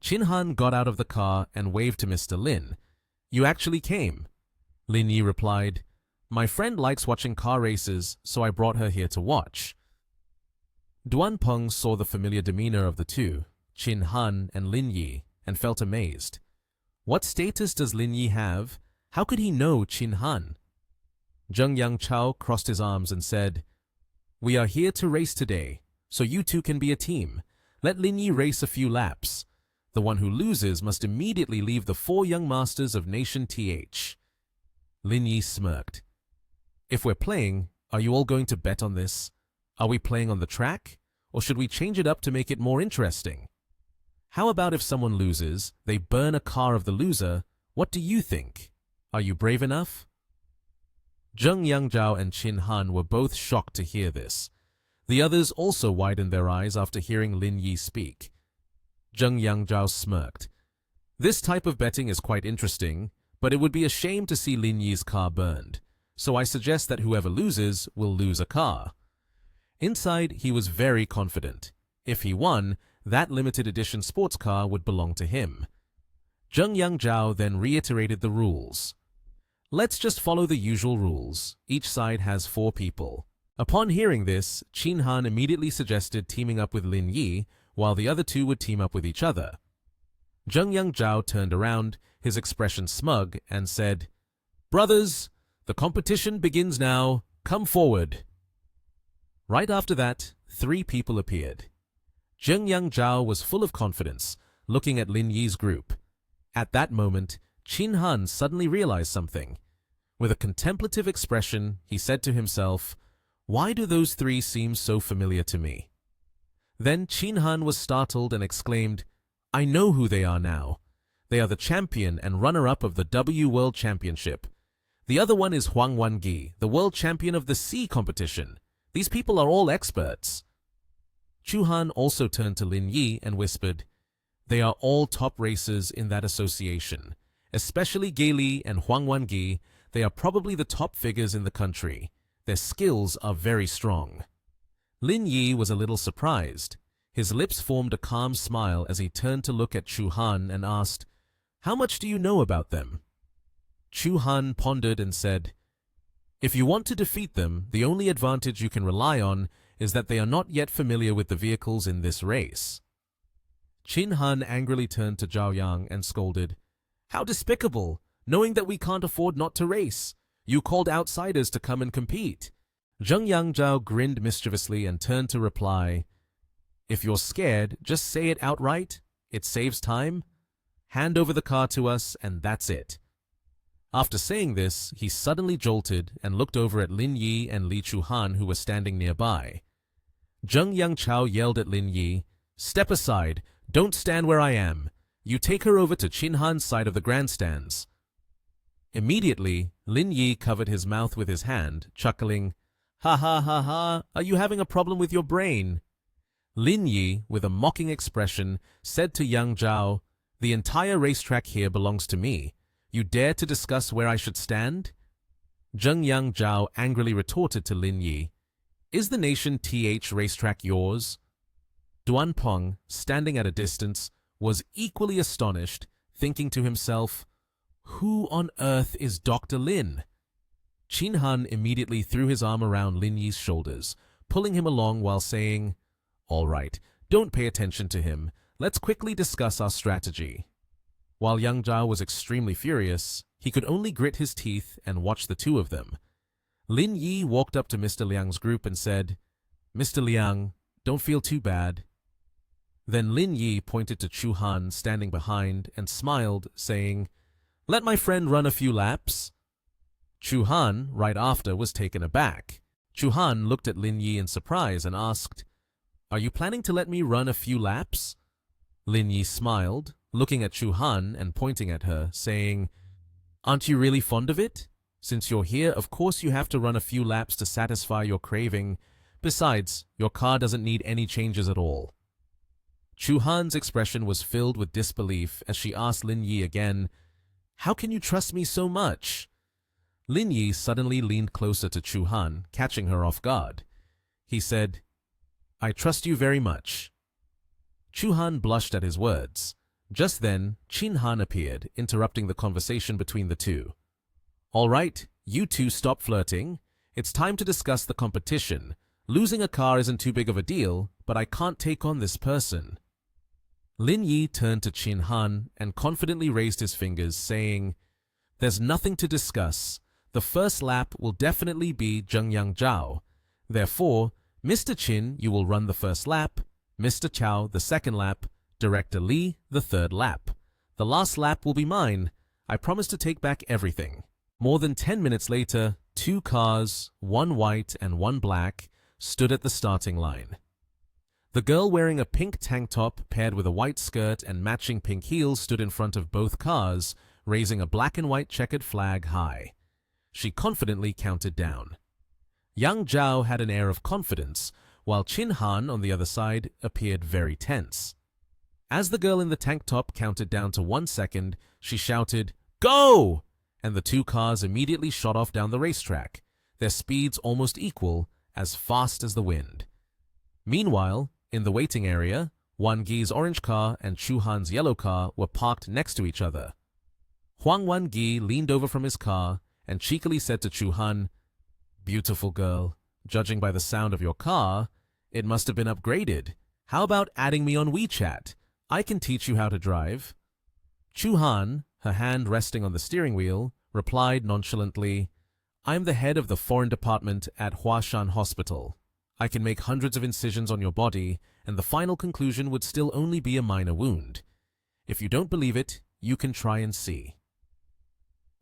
Qin Han got out of the car and waved to Mr. Lin. "You actually came." Lin Yi replied, "My friend likes watching car races, so I brought her here to watch." Duan Peng saw the familiar demeanor of the 2, Qin Han and Lin Yi, and felt amazed. What status does Lin Yi have? How could he know Qin Han? Zhengyang Zhao crossed his arms and said, "We are here to race today, so you 2 can be a team. Let Lin Yi race a few laps. The one who loses must immediately leave the 4 young masters of Nation TH." Lin Yi smirked. "If we're playing, are you all going to bet on this? Are we playing on the track? Or should we change it up to make it more interesting? How about if someone loses, they burn a car of the loser? What do you think? Are you brave enough?" Zheng Yangzhao and Qin Han were both shocked to hear this. The others also widened their eyes after hearing Lin Yi speak. Zheng Yangzhao smirked. This type of betting is quite interesting, but it would be a shame to see Lin Yi's car burned, so I suggest that whoever loses will lose a car. Inside, he was very confident. If he won, that limited edition sports car would belong to him. Zheng Yangzhao then reiterated the rules. Let's just follow the usual rules. Each side has 4 people. Upon hearing this, Qin Han immediately suggested teaming up with Lin Yi, while the other 2 would team up with each other. Zheng Yangzhao turned around, his expression smug, and said, "Brothers, the competition begins now. Come forward." Right after that, 3 people appeared. Zheng Yangzhao was full of confidence, looking at Lin Yi's group. At that moment, Qin Han suddenly realized something. With a contemplative expression, he said to himself, "Why do those 3 seem so familiar to me?" Then Qin Han was startled and exclaimed, "I know who they are now. They are the champion and runner-up of the W World Championship. The other one is Huang Wangi, the world champion of the sea competition. These people are all experts." Chu Han also turned to Lin Yi and whispered, "They are all top racers in that association. Especially Gei Li and Huang Wangi, they are probably the top figures in the country. Their skills are very strong." Lin Yi was a little surprised. His lips formed a calm smile as he turned to look at Chu Han and asked, "How much do you know about them?" Chu Han pondered and said, "If you want to defeat them, the only advantage you can rely on is that they are not yet familiar with the vehicles in this race." Qin Han angrily turned to Zhao Yang and scolded, "How despicable, knowing that we can't afford not to race. You called outsiders to come and compete." Zheng Yangzhao grinned mischievously and turned to reply, "If you're scared, just say it outright. It saves time. Hand over the car to us, and that's it." After saying this, he suddenly jolted and looked over at Lin Yi and Li Chuhan, who were standing nearby. Zheng Yangzhao yelled at Lin Yi, "Step aside. Don't stand where I am. You take her over to Qin Han's side of the grandstands." Immediately, Lin Yi covered his mouth with his hand, chuckling, "Ha ha ha ha, are you having a problem with your brain?" Lin Yi, with a mocking expression, said to Yang Zhao, "The entire racetrack here belongs to me. You dare to discuss where I should stand?" Zheng Yangzhao angrily retorted to Lin Yi, "Is the Nation TH racetrack yours?" Duan Peng, standing at a distance, was equally astonished, thinking to himself, "Who on earth is Dr. Lin?" Qin Han immediately threw his arm around Lin Yi's shoulders, pulling him along while saying, "All right, don't pay attention to him. Let's quickly discuss our strategy." While Yang Zhao was extremely furious, he could only grit his teeth and watch the 2 of them. Lin Yi walked up to Mr. Liang's group and said, "Mr. Liang, don't feel too bad." Then Lin Yi pointed to Chu Han standing behind and smiled, saying, "Let my friend run a few laps." Chu Han, right after, was taken aback. Chu Han looked at Lin Yi in surprise and asked, "Are you planning to let me run a few laps?" Lin Yi smiled, looking at Chu Han and pointing at her, saying, "Aren't you really fond of it? Since you're here, of course you have to run a few laps to satisfy your craving. Besides, your car doesn't need any changes at all." Chu Han's expression was filled with disbelief as she asked Lin Yi again, "How can you trust me so much?" Lin Yi suddenly leaned closer to Chu Han, catching her off guard. He said, "I trust you very much." Chu Han blushed at his words. Just then, Qin Han appeared, interrupting the conversation between the 2. "All right, you 2 stop flirting. It's time to discuss the competition. Losing a car isn't too big of a deal, but I can't take on this person." Lin Yi turned to Qin Han and confidently raised his fingers, saying, "There's nothing to discuss. The first lap will definitely be Zheng Yangzhao. Therefore, Mr. Qin, you will run the first lap, Mr. Chao the second lap, Director Li the third lap. The last lap will be mine. I promise to take back everything." More than 10 minutes later, 2 cars, 1 white and 1 black, stood at the starting line. The girl wearing a pink tank top paired with a white skirt and matching pink heels stood in front of both cars, raising a black and white checkered flag high. She confidently counted down. Yang Zhao had an air of confidence, while Qin Han on the other side appeared very tense. As the girl in the tank top counted down to 1 second, she shouted, "Go!" And the two cars immediately shot off down the racetrack, their speeds almost equal, as fast as the wind. Meanwhile, in the waiting area, Wan Gi's orange car and Chu Han's yellow car were parked next to each other. Huang Wan Gi leaned over from his car and cheekily said to Chu Han, "Beautiful girl, judging by the sound of your car, it must have been upgraded. How about adding me on WeChat? I can teach you how to drive." Chu Han, her hand resting on the steering wheel, replied nonchalantly, "I'm the head of the foreign department at Huashan Hospital. I can make hundreds of incisions on your body, and the final conclusion would still only be a minor wound. If you don't believe it, you can try and see."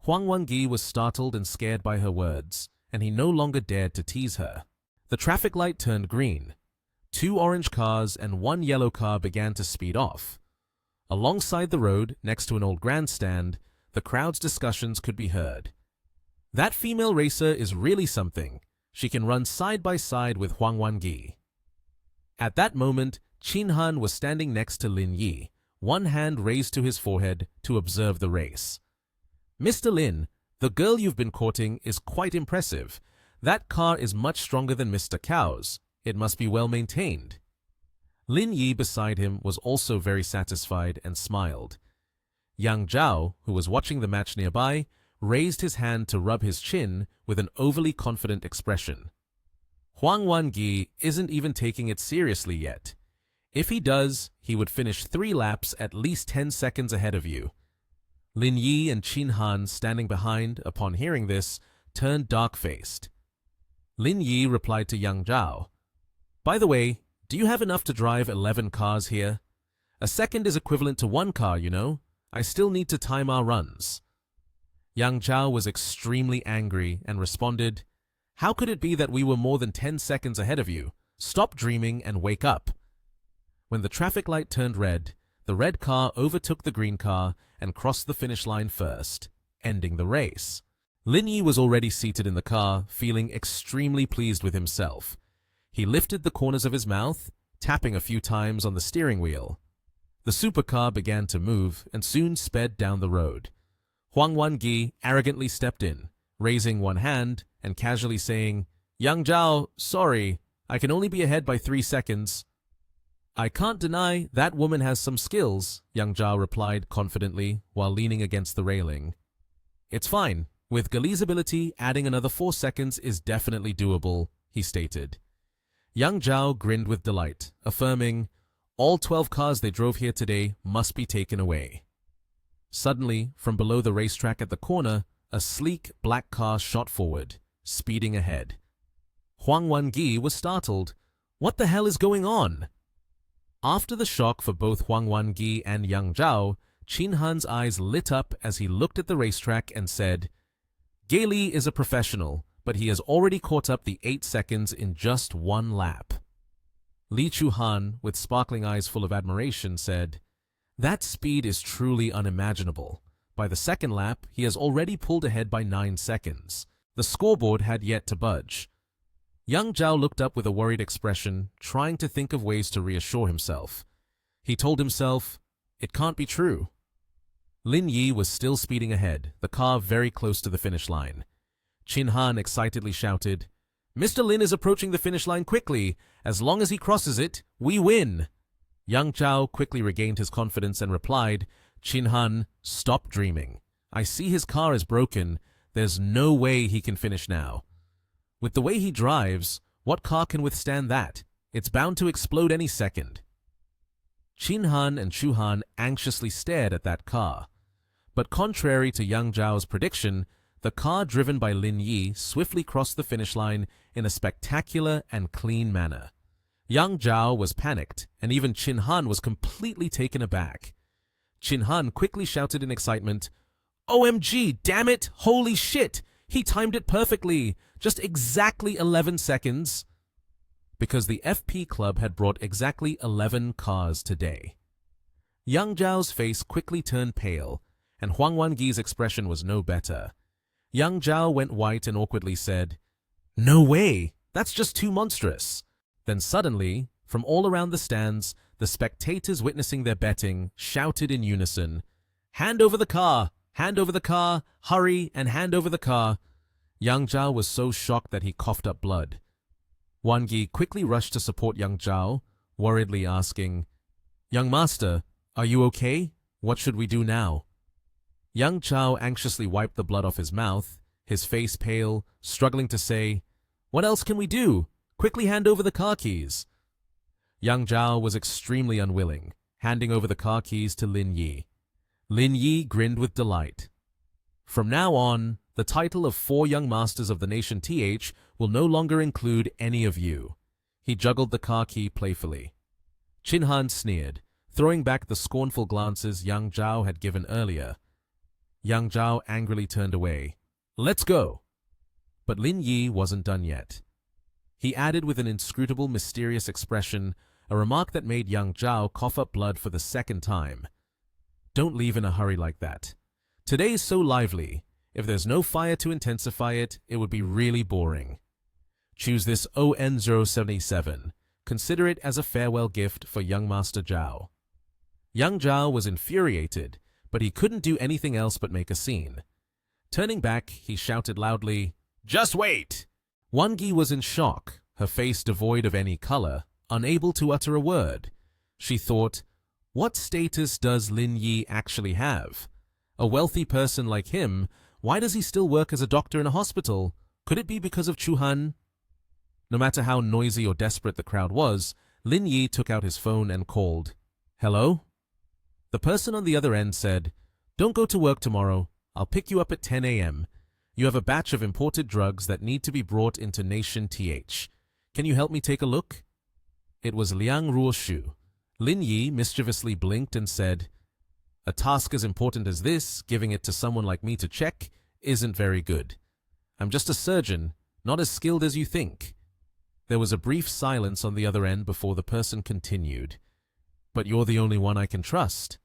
Huang Wangi was startled and scared by her words, and he no longer dared to tease her. The traffic light turned green. 2 orange cars and 1 yellow car began to speed off. Alongside the road, next to an old grandstand, the crowd's discussions could be heard. "That female racer is really something. She can run side by side with Huang Wangi." At that moment, Qin Han was standing next to Lin Yi, one hand raised to his forehead to observe the race. "Mr. Lin, the girl you've been courting is quite impressive. That car is much stronger than Mr. Cao's. It must be well maintained." Lin Yi beside him was also very satisfied and smiled. Yang Zhao, who was watching the match nearby, raised his hand to rub his chin with an overly confident expression. "Huang Wangi isn't even taking it seriously yet. If he does, he would finish 3 laps at least 10 seconds ahead of you." Lin Yi and Qin Han, standing behind, upon hearing this, turned dark-faced. Lin Yi replied to Yang Zhao, "By the way, do you have enough to drive 11 cars here? A second is equivalent to 1 car, you know. I still need to time our runs." Yang Zhao was extremely angry and responded, "How could it be that we were more than 10 seconds ahead of you? Stop dreaming and wake up." When the traffic light turned red, the red car overtook the green car and crossed the finish line first, ending the race. Lin Yi was already seated in the car, feeling extremely pleased with himself. He lifted the corners of his mouth, tapping a few times on the steering wheel. The supercar began to move and soon sped down the road. Huang Wangi arrogantly stepped in, raising one hand and casually saying, "Yang Zhao, sorry, I can only be ahead by 3 seconds." "I can't deny that woman has some skills," Yang Zhao replied confidently while leaning against the railing. "It's fine. With Gali's ability, adding another 4 seconds is definitely doable," he stated. Yang Zhao grinned with delight, affirming, "All 12 cars they drove here today must be taken away." Suddenly, from below the racetrack at the corner, a sleek black car shot forward, speeding ahead. Huang Wangi was startled. What the hell is going on? After the shock for both Huang Wangi and Yang Zhao, Qin Han's eyes lit up as he looked at the racetrack and said, "Gali is a professional, but he has already caught up the 8 seconds in just 1 lap." Li Chu Han, with sparkling eyes full of admiration, said, "That speed is truly unimaginable. By the 2nd lap, he has already pulled ahead by 9 seconds. The scoreboard had yet to budge." Yang Zhao looked up with a worried expression, trying to think of ways to reassure himself. He told himself, "It can't be true." Lin Yi was still speeding ahead, the car very close to the finish line. Qin Han excitedly shouted, "Mr. Lin is approaching the finish line quickly. As long as he crosses it, we win." Yang Zhao quickly regained his confidence and replied, "Qin Han, stop dreaming. I see his car is broken. There's no way he can finish now. With the way he drives, what car can withstand that? It's bound to explode any second." Qin Han and Chu Han anxiously stared at that car. But contrary to Yang Zhao's prediction, the car driven by Lin Yi swiftly crossed the finish line in a spectacular and clean manner. Yang Zhao was panicked, and even Qin Han was completely taken aback. Qin Han quickly shouted in excitement, "OMG, damn it, holy shit! He timed it perfectly, just exactly 11 seconds. Because the FP Club had brought exactly 11 cars today. Yang Zhao's face quickly turned pale, and Huang Wangi's expression was no better. Young Zhao went white and awkwardly said, "No way! That's just too monstrous." Then suddenly, from all around the stands, the spectators witnessing their betting shouted in unison, "Hand over the car! Hand over the car! Hurry and hand over the car!" Yang Zhao was so shocked that he coughed up blood. Wan Gi quickly rushed to support Yang Zhao, worriedly asking, "Young master, are you okay? What should we do now?" Yang Zhao anxiously wiped the blood off his mouth, his face pale, struggling to say, "What else can we do? Quickly hand over the car keys." Yang Zhao was extremely unwilling, handing over the car keys to Lin Yi. Lin Yi grinned with delight. From now on, the title of 4 young masters of the nation TH will no longer include any of you. He juggled the car key playfully. Qin Han sneered, throwing back the scornful glances Yang Zhao had given earlier. Yang Zhao angrily turned away. "Let's go!" But Lin Yi wasn't done yet. He added with an inscrutable, mysterious expression, a remark that made Yang Zhao cough up blood for the second time. "Don't leave in a hurry like that. Today is so lively. If there's no fire to intensify it, it would be really boring. Choose this ON077. Consider it as a farewell gift for young Master Zhao." Young Zhao was infuriated, but he couldn't do anything else but make a scene. Turning back, he shouted loudly, "Just wait!" Wan Gi was in shock, her face devoid of any color, unable to utter a word. She thought, what status does Lin Yi actually have? A wealthy person like him, why does he still work as a doctor in a hospital? Could it be because of Chu Han? No matter how noisy or desperate the crowd was, Lin Yi took out his phone and called, "Hello?" The person on the other end said, "Don't go to work tomorrow. I'll pick you up at 10 a.m. You have a batch of imported drugs that need to be brought into Nation TH. Can you help me take a look?" It was Liang Ruoshu. Lin Yi mischievously blinked and said, "A task as important as this, giving it to someone like me to check, isn't very good. I'm just a surgeon, not as skilled as you think." There was a brief silence on the other end before the person continued, "But you're the only one I can trust."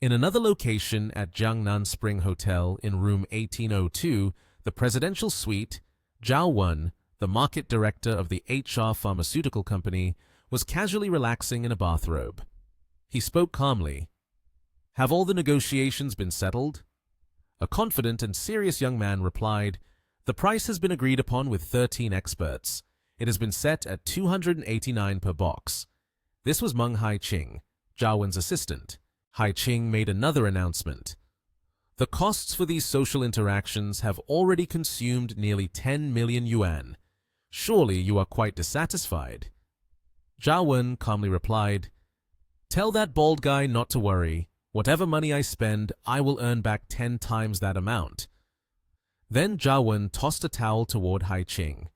In another location at Jiangnan Spring Hotel in room 1802, the presidential suite, Zhao Wen, the market director of the HR pharmaceutical company, was casually relaxing in a bathrobe. He spoke calmly. "Have all the negotiations been settled?" A confident and serious young man replied, "The price has been agreed upon with 13 experts. It has been set at 289 per box." This was Meng Hai-ching, Zhao Wen's assistant. Hai-ching made another announcement. "The costs for these social interactions have already consumed nearly 10 million yuan. Surely you are quite dissatisfied." Zhao Wen calmly replied, "Tell that bald guy not to worry. Whatever money I spend, I will earn back 10 times that amount." Then Zhao Wen tossed a towel toward Hai-ching.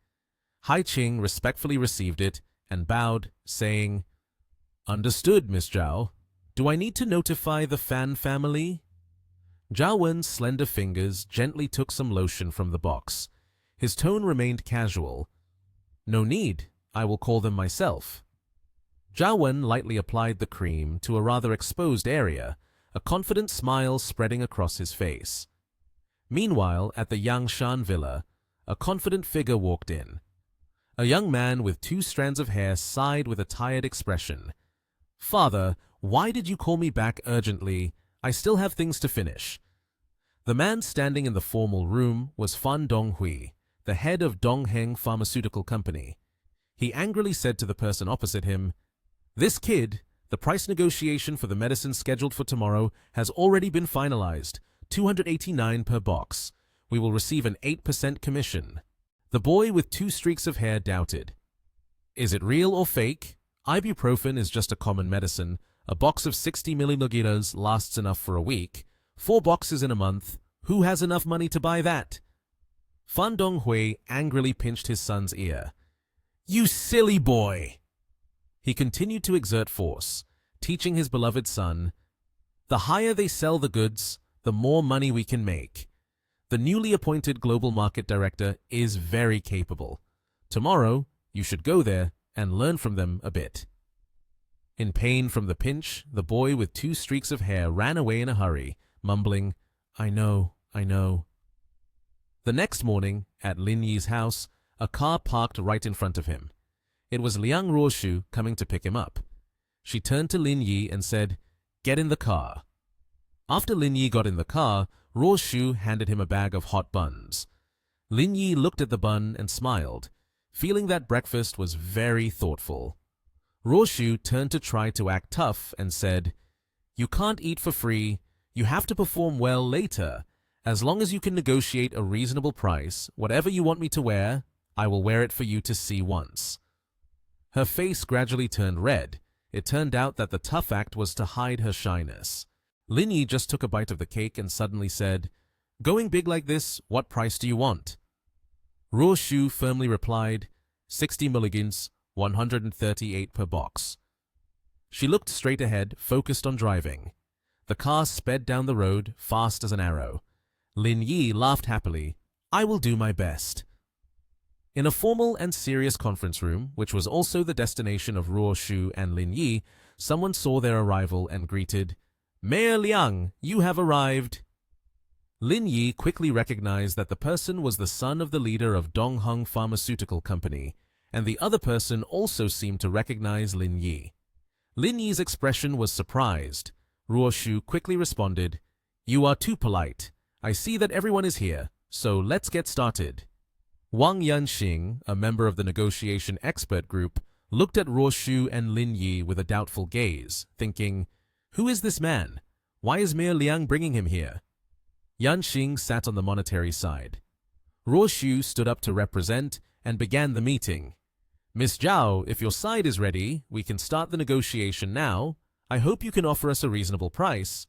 Hai-ching respectfully received it and bowed, saying, "Understood, Miss Zhao. Do I need to notify the Fan family?" Zhao Wen's slender fingers gently took some lotion from the box. His tone remained casual. "No need. I will call them myself." Zhao Wen lightly applied the cream to a rather exposed area, a confident smile spreading across his face. Meanwhile, at the Yangshan villa, a confident figure walked in. A young man with 2 strands of hair sighed with a tired expression. "Father, why did you call me back urgently? I still have things to finish." The man standing in the formal room was Fan Donghui, the head of Dongheng Pharmaceutical Company. He angrily said to the person opposite him, "This kid, the price negotiation for the medicine scheduled for tomorrow has already been finalized, 289 per box. We will receive an 8% commission." The boy with 2 streaks of hair doubted. "Is it real or fake? Ibuprofen is just a common medicine. A box of 60 milliliters lasts enough for a week. 4 boxes in a month. Who has enough money to buy that?" Fan Donghui angrily pinched his son's ear. "You silly boy!" He continued to exert force, teaching his beloved son, "The higher they sell the goods, the more money we can make. The newly appointed global market director is very capable. Tomorrow, you should go there and learn from them a bit." In pain from the pinch, the boy with 2 streaks of hair ran away in a hurry, mumbling, I know. The next morning, at Lin Yi's house, a car parked right in front of him. It was Liang Ruoshu coming to pick him up. She turned to Lin Yi and said, "Get in the car." After Lin Yi got in the car, Ruoshu handed him a bag of hot buns. Lin Yi looked at the bun and smiled, feeling that breakfast was very thoughtful. Ruoshu turned to try to act tough and said, "You can't eat for free. You have to perform well later. As long as you can negotiate a reasonable price, whatever you want me to wear, I will wear it for you to see once." Her face gradually turned red. It turned out that the tough act was to hide her shyness. Lin Yi just took a bite of the cake and suddenly said, "Going big like this, what price do you want?" Ruoshu firmly replied, 60 mulligans, 138 per box. She looked straight ahead, focused on driving. The car sped down the road, fast as an arrow. Lin Yi laughed happily. "I will do my best." In a formal and serious conference room, which was also the destination of Ruoshu and Lin Yi, someone saw their arrival and greeted, "Mayor Liang, you have arrived." Lin Yi quickly recognized that the person was the son of the leader of Dongheng Pharmaceutical Company, and the other person also seemed to recognize Lin Yi. Lin Yi's expression was surprised. Ruoshu quickly responded, "You are too polite. I see that everyone is here, so let's get started." Wang Yanxing, a member of the negotiation expert group, looked at Ruoshu and Lin Yi with a doubtful gaze, thinking, "Who is this man? Why is Mayor Liang bringing him here?" Yanxing sat on the monetary side. Ruoshu stood up to represent and began the meeting. "Miss Zhao, if your side is ready, we can start the negotiation now. I hope you can offer us a reasonable price."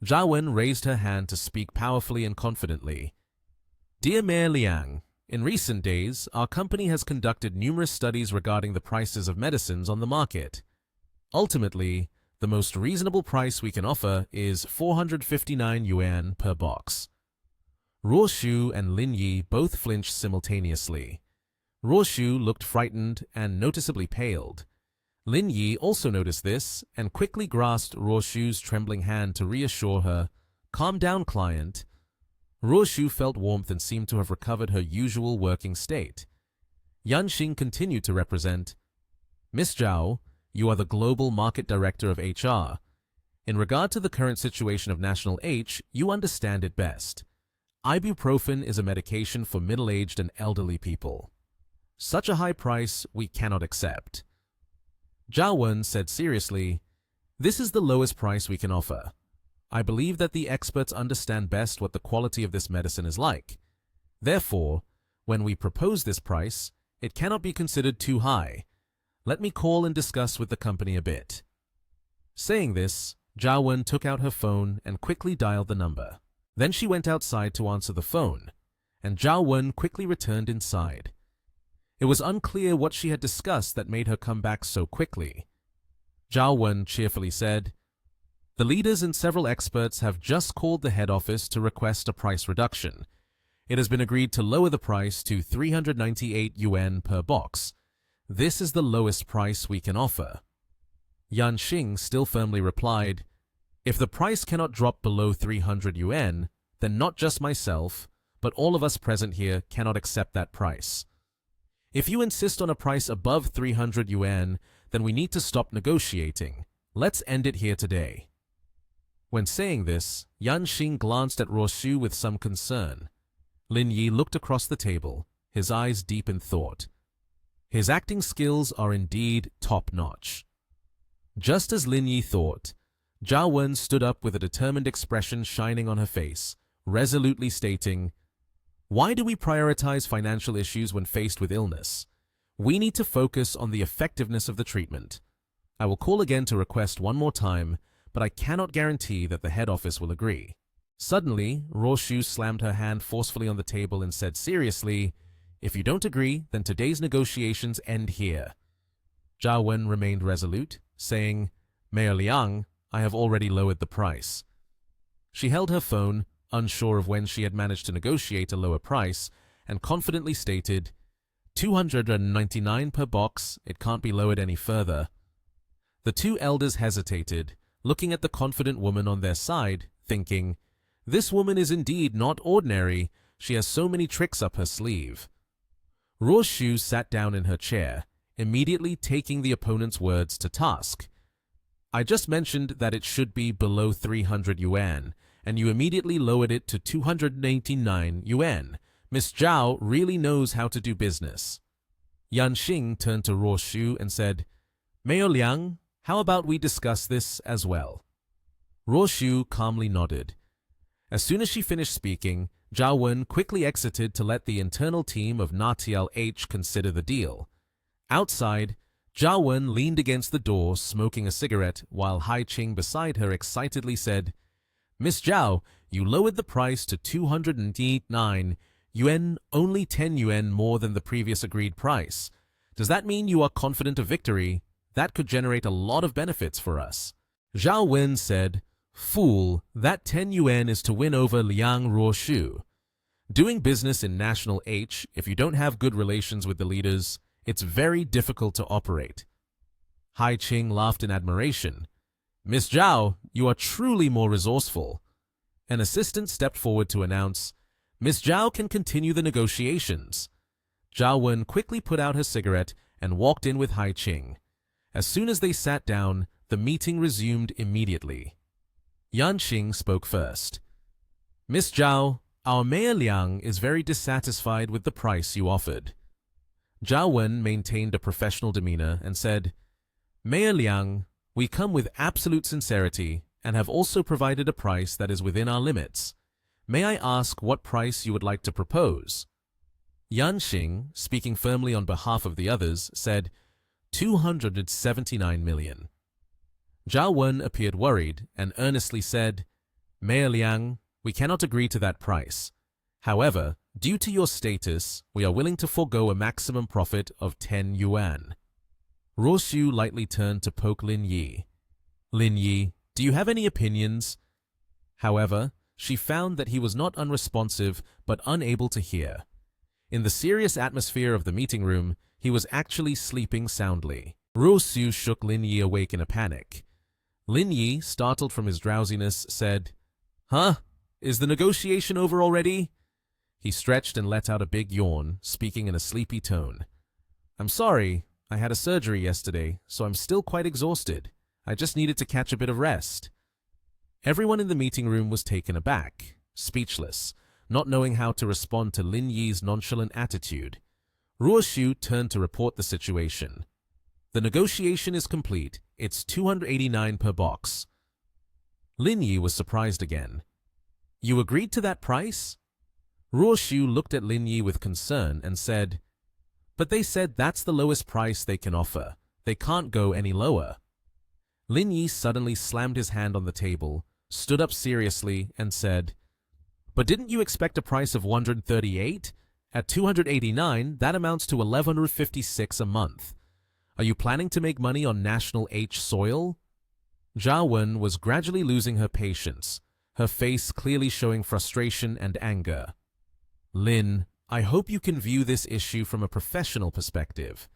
Zhao Wen raised her hand to speak powerfully and confidently. "Dear Mayor Liang, in recent days, our company has conducted numerous studies regarding the prices of medicines on the market. Ultimately, the most reasonable price we can offer is 459 yuan per box." Ruoshu and Lin Yi both flinched simultaneously. Ruoshu looked frightened and noticeably paled. Lin Yi also noticed this and quickly grasped Ruoshu's trembling hand to reassure her, "Calm down, client." Ruoshu felt warmth and seemed to have recovered her usual working state. Yanxing continued to represent, "Miss Zhao, you are the Global Market Director of HR. In regard to the current situation of National H, you understand it best. Ibuprofen is a medication for middle-aged and elderly people. Such a high price we cannot accept." Zhao Wen said seriously, "This is the lowest price we can offer. I believe that the experts understand best what the quality of this medicine is like. Therefore, when we propose this price, it cannot be considered too high. Let me call and discuss with the company a bit." Saying this, Zhao Wen took out her phone and quickly dialed the number. Then she went outside to answer the phone, and Zhao Wen quickly returned inside. It was unclear what she had discussed that made her come back so quickly. Zhao Wen cheerfully said, "The leaders and several experts have just called the head office to request a price reduction. It has been agreed to lower the price to 398 yuan per box. This is the lowest price we can offer." Yanxing still firmly replied, "If the price cannot drop below 300 yuan, then not just myself, but all of us present here cannot accept that price. If you insist on a price above 300 yuan, then we need to stop negotiating. Let's end it here today." When saying this, Yanxing glanced at Ruoshu with some concern. Lin Yi looked across the table, his eyes deep in thought. His acting skills are indeed top-notch. Just as Lin Yi thought, Zhao Wen stood up with a determined expression shining on her face, resolutely stating, "Why do we prioritize financial issues when faced with illness? We need to focus on the effectiveness of the treatment. I will call again to request one more time, but I cannot guarantee that the head office will agree." Suddenly, Ruoshu slammed her hand forcefully on the table and said seriously, "If you don't agree, then today's negotiations end here." Zhao Wen remained resolute, saying, "Mayor Liang, I have already lowered the price." She held her phone, unsure of when she had managed to negotiate a lower price, and confidently stated, 299 per box, it can't be lowered any further." The two elders hesitated, looking at the confident woman on their side, thinking, "This woman is indeed not ordinary. She has so many tricks up her sleeve. Roshu sat down in her chair, immediately taking the opponent's words to task. I just mentioned that it should be below 300 yuan, and you immediately lowered it to 289 yuan. Miss Zhao really knows how to do business. Yan Xing turned to Roshu and said, Mayor Liang, how about we discuss this as well? Roshu calmly nodded. As soon as she finished speaking, Zhao Wen quickly exited to let the internal team of Natial H consider the deal. Outside, Zhao Wen leaned against the door, smoking a cigarette, while Hai Qing beside her excitedly said, Miss Zhao, you lowered the price to 289 yuan, only 10 yuan more than the previous agreed price. Does that mean you are confident of victory? That could generate a lot of benefits for us. Zhao Wen said, Fool, that 10 yuan is to win over Liang Ruoshu. Doing business in National H, if you don't have good relations with the leaders, it's very difficult to operate. Hai Qing laughed in admiration. Miss Zhao, you are truly more resourceful. An assistant stepped forward to announce, Miss Zhao can continue the negotiations. Zhao Wen quickly put out her cigarette and walked in with Hai Qing. As soon as they sat down, the meeting resumed immediately. Yan Xing spoke first. Miss Zhao, our Mayor Liang is very dissatisfied with the price you offered. Zhao Wen maintained a professional demeanor and said, Mayor Liang, we come with absolute sincerity and have also provided a price that is within our limits. May I ask what price you would like to propose? Yan Xing, speaking firmly on behalf of the others, said, 279 million. Zhao Wen appeared worried and earnestly said, Mayor Liang, we cannot agree to that price. However, due to your status, we are willing to forego a maximum profit of 10 yuan. Roshu lightly turned to poke Lin Yi. Lin Yi, do you have any opinions? However, she found that he was not unresponsive but unable to hear. In the serious atmosphere of the meeting room, he was actually sleeping soundly. Roshu shook Lin Yi awake in a panic. Lin Yi, startled from his drowsiness, said, Huh? Is the negotiation over already? He stretched and let out a big yawn, speaking in a sleepy tone. I'm sorry, I had a surgery yesterday, so I'm still quite exhausted. I just needed to catch a bit of rest. Everyone in the meeting room was taken aback, speechless, not knowing how to respond to Lin Yi's nonchalant attitude. Ruoshu turned to report the situation. The negotiation is complete. It's 289 per box. Lin Yi was surprised again. You agreed to that price? Ruoshu looked at Lin Yi with concern and said, But they said that's the lowest price they can offer. They can't go any lower. Lin Yi suddenly slammed his hand on the table, stood up seriously, and said, But didn't you expect a price of 138? At 289, that amounts to 1156 a month. Are you planning to make money on National H soil? Zhao Wen was gradually losing her patience, her face clearly showing frustration and anger. Lin, I hope you can view this issue from a professional perspective.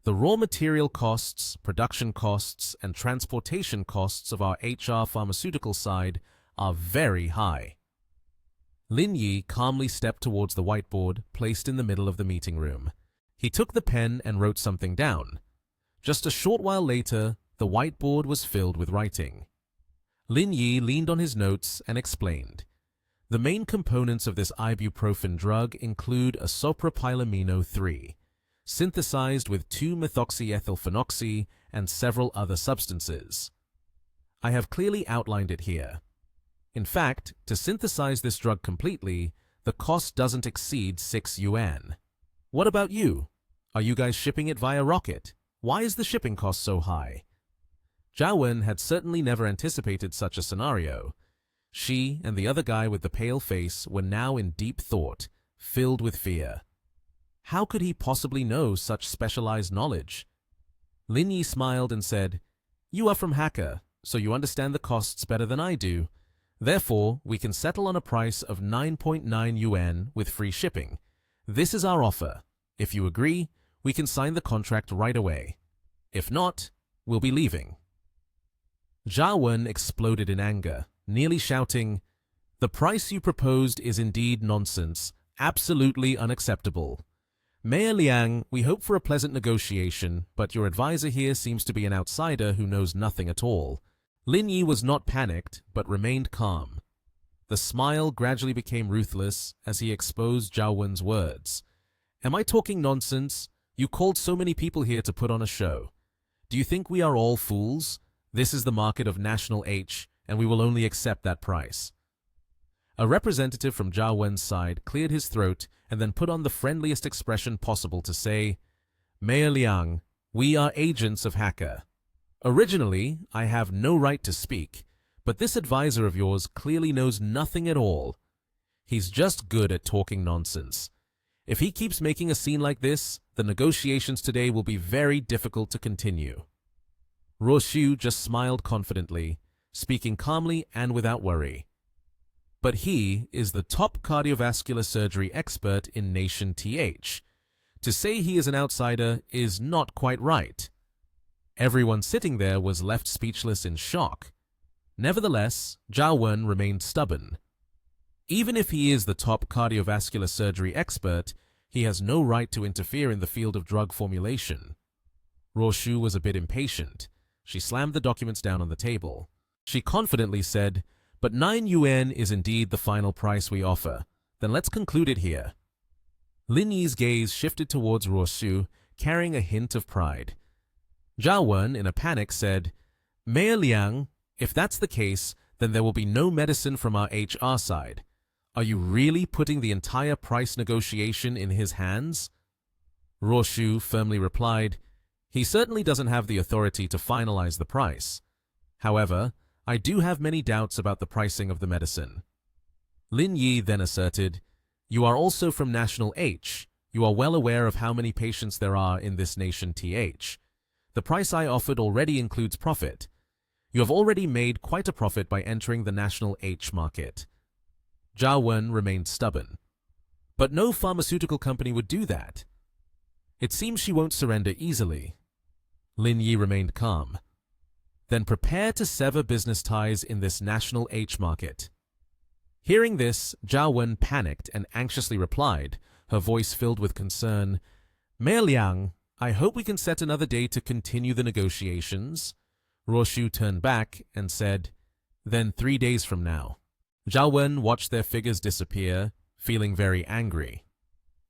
The raw material costs, production costs, and transportation costs of our HR pharmaceutical side are very high. Lin Yi calmly stepped towards the whiteboard placed in the middle of the meeting room. He took the pen and wrote something down. Just a short while later, the whiteboard was filled with writing. Lin Yi leaned on his notes and explained. The main components of this ibuprofen drug include isopropylamino 3, synthesized with 2-methoxyethylphenoxy and several other substances. I have clearly outlined it here. In fact, to synthesize this drug completely, the cost doesn't exceed 6 yuan. What about you? Are you guys shipping it via rocket? Why is the shipping cost so high? Zhao Wen had certainly never anticipated such a scenario. She and the other guy with the pale face were now in deep thought, filled with fear. How could he possibly know such specialized knowledge? Lin Yi smiled and said, You are from Hacker, so you understand the costs better than I do. Therefore, we can settle on a price of 9.9 yuan with free shipping. This is our offer. If you agree, we can sign the contract right away. If not, we'll be leaving. Zhao Wen exploded in anger, nearly shouting, The price you proposed is indeed nonsense, absolutely unacceptable. Mayor Liang, we hope for a pleasant negotiation, but your advisor here seems to be an outsider who knows nothing at all. Lin Yi was not panicked, but remained calm. The smile gradually became ruthless as he exposed Zhao Wen's words. Am I talking nonsense? You called so many people here to put on a show. Do you think we are all fools? This is the market of National H, and we will only accept that price. A representative from Zhao Wen's side cleared his throat and then put on the friendliest expression possible to say, Mayor Liang, we are agents of Hacker. Originally, I have no right to speak, but this advisor of yours clearly knows nothing at all. He's just good at talking nonsense. If he keeps making a scene like this, the negotiations today will be very difficult to continue. Ruoshu just smiled confidently, speaking calmly and without worry. But he is the top cardiovascular surgery expert in Nation TH. To say he is an outsider is not quite right. Everyone sitting there was left speechless in shock. Nevertheless, Zhao Wen remained stubborn. Even if he is the top cardiovascular surgery expert, he has no right to interfere in the field of drug formulation. Ruoshu was a bit impatient. She slammed the documents down on the table. She confidently said, But 9 yuan is indeed the final price we offer. Then let's conclude it here. Lin Yi's gaze shifted towards Ruoshu, carrying a hint of pride. Zhao Wen, in a panic, said, Mayor Liang, if that's the case, then there will be no medicine from our HR side. Are you really putting the entire price negotiation in his hands? Ruoshu firmly replied, He certainly doesn't have the authority to finalize the price. However, I do have many doubts about the pricing of the medicine. Lin Yi then asserted, You are also from National H. You are well aware of how many patients there are in this nation TH. The price I offered already includes profit. You have already made quite a profit by entering the National H market. Zhao Wen remained stubborn. But no pharmaceutical company would do that. It seems she won't surrender easily. Lin Yi remained calm. Then prepare to sever business ties in this National H market. Hearing this, Zhao Wen panicked and anxiously replied, her voice filled with concern, Mayor Liang, I hope we can set another day to continue the negotiations. Ruoshu turned back and said, Then 3 days from now. Zhao Wen watched their figures disappear, feeling very angry.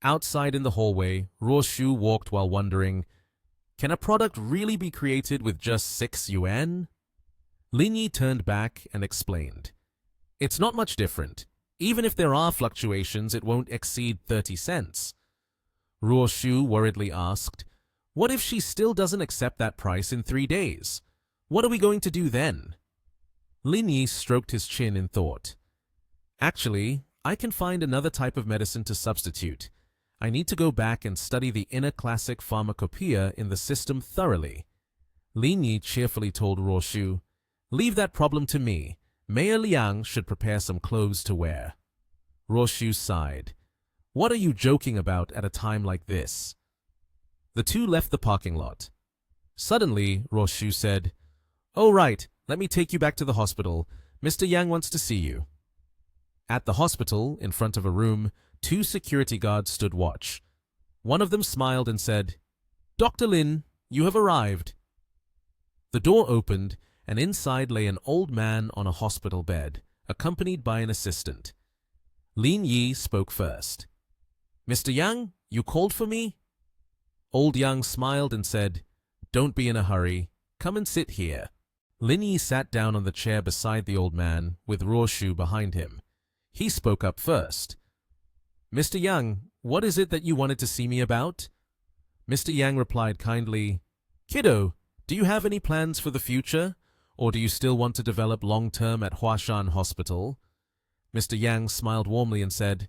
Outside in the hallway, Ruoshu walked while wondering, Can a product really be created with just 6 yuan? Lin Yi turned back and explained, It's not much different. Even if there are fluctuations, it won't exceed 30 cents. Ruoshu worriedly asked, What if she still doesn't accept that price in 3 days? What are we going to do then? Lin Yi stroked his chin in thought. Actually, I can find another type of medicine to substitute. I need to go back and study the inner classic pharmacopoeia in the system thoroughly. Lin Yi cheerfully told Ruoshu, Leave that problem to me. Mayor Liang should prepare some clothes to wear. Ruoshu sighed. What are you joking about at a time like this? The two left the parking lot. Suddenly, Ruoshu said, Oh right, let me take you back to the hospital. Mr. Yang wants to see you. At the hospital, in front of a room, 2 security guards stood watch. One of them smiled and said, Dr. Lin, you have arrived. The door opened, and inside lay an old man on a hospital bed, accompanied by an assistant. Lin Yi spoke first. Mr. Yang, you called for me? Old Yang smiled and said, Don't be in a hurry. Come and sit here. Lin Yi sat down on the chair beside the old man, with Ruoshu behind him. He spoke up first. Mr. Yang, what is it that you wanted to see me about? Mr. Yang replied kindly, Kiddo, do you have any plans for the future? Or do you still want to develop long-term at Huashan Hospital? Mr. Yang smiled warmly and said,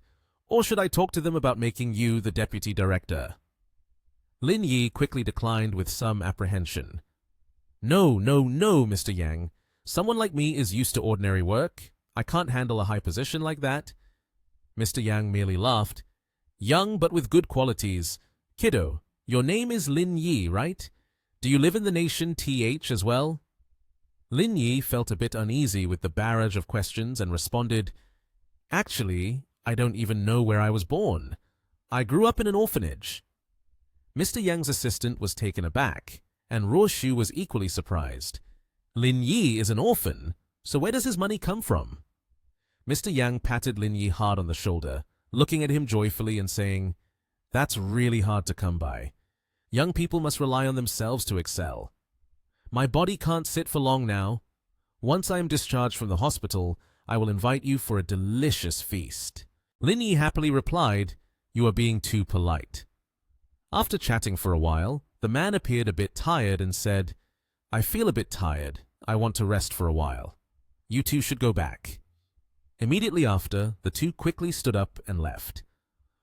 Or should I talk to them about making you the deputy director? Lin Yi quickly declined with some apprehension. No, Mr. Yang. Someone like me is used to ordinary work. I can't handle a high position like that. Mr. Yang merely laughed. Young but with good qualities. Kiddo, your name is Lin Yi, right? Do you live in the nation TH as well? Lin Yi felt a bit uneasy with the barrage of questions and responded, Actually, I don't even know where I was born. I grew up in an orphanage. Mr. Yang's assistant was taken aback, and Ruoshu was equally surprised. Lin Yi is an orphan, so where does his money come from? Mr. Yang patted Lin Yi hard on the shoulder, looking at him joyfully and saying, "That's really hard to come by. Young people must rely on themselves to excel. My body can't sit for long now. Once I am discharged from the hospital, I will invite you for a delicious feast." Lin Yi happily replied, "You are being too polite." After chatting for a while, the man appeared a bit tired and said, "I feel a bit tired. I want to rest for a while. You two should go back." Immediately after, the two quickly stood up and left.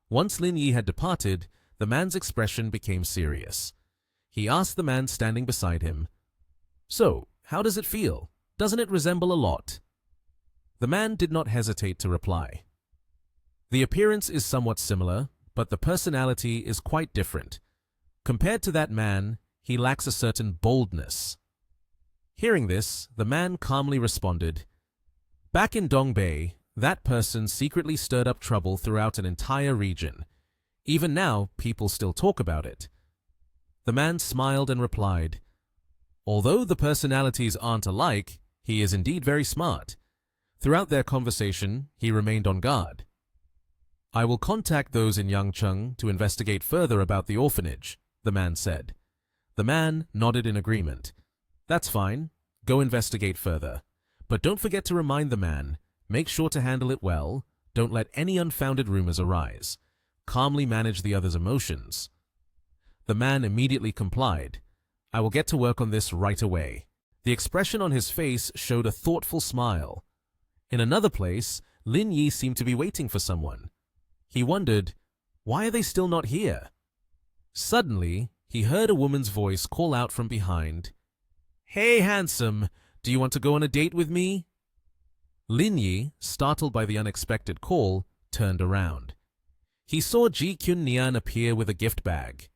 Once Lin Yi had departed, the man's expression became serious. He asked the man standing beside him, "So, how does it feel? Doesn't it resemble a lot?" The man did not hesitate to reply. "The appearance is somewhat similar, but the personality is quite different. Compared to that man, he lacks a certain boldness." Hearing this, the man calmly responded, "Back in Dongbei, that person secretly stirred up trouble throughout an entire region. Even now, people still talk about it." The man smiled and replied, "Although the personalities aren't alike, he is indeed very smart." Throughout their conversation, he remained on guard. "I will contact those in Yangcheng to investigate further about the orphanage," the man said. The man nodded in agreement. "That's fine. Go investigate further. But don't forget to remind the man, make sure to handle it well, don't let any unfounded rumors arise. Calmly manage the other's emotions." The man immediately complied. "I will get to work on this right away." The expression on his face showed a thoughtful smile. In another place, Lin Yi seemed to be waiting for someone. He wondered, why are they still not here? Suddenly, he heard a woman's voice call out from behind, "Hey, handsome, do you want to go on a date with me?" Lin Yi, startled by the unexpected call, turned around. He saw Ji Kyun Nian appear with a gift bag.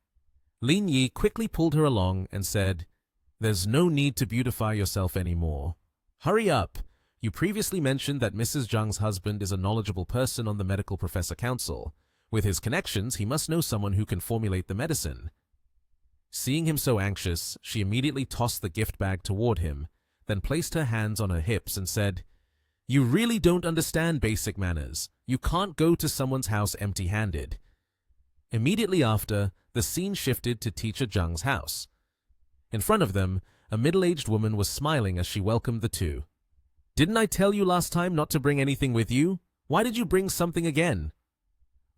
Lin Yi quickly pulled her along and said, "There's no need to beautify yourself anymore. Hurry up. You previously mentioned that Mrs. Zhang's husband is a knowledgeable person on the Medical Professor Council. With his connections, he must know someone who can formulate the medicine." Seeing him so anxious, she immediately tossed the gift bag toward him, then placed her hands on her hips and said, "You really don't understand basic manners. You can't go to someone's house empty-handed." Immediately after, the scene shifted to Teacher Zhang's house. In front of them, a middle-aged woman was smiling as she welcomed the two. "Didn't I tell you last time not to bring anything with you? Why did you bring something again?"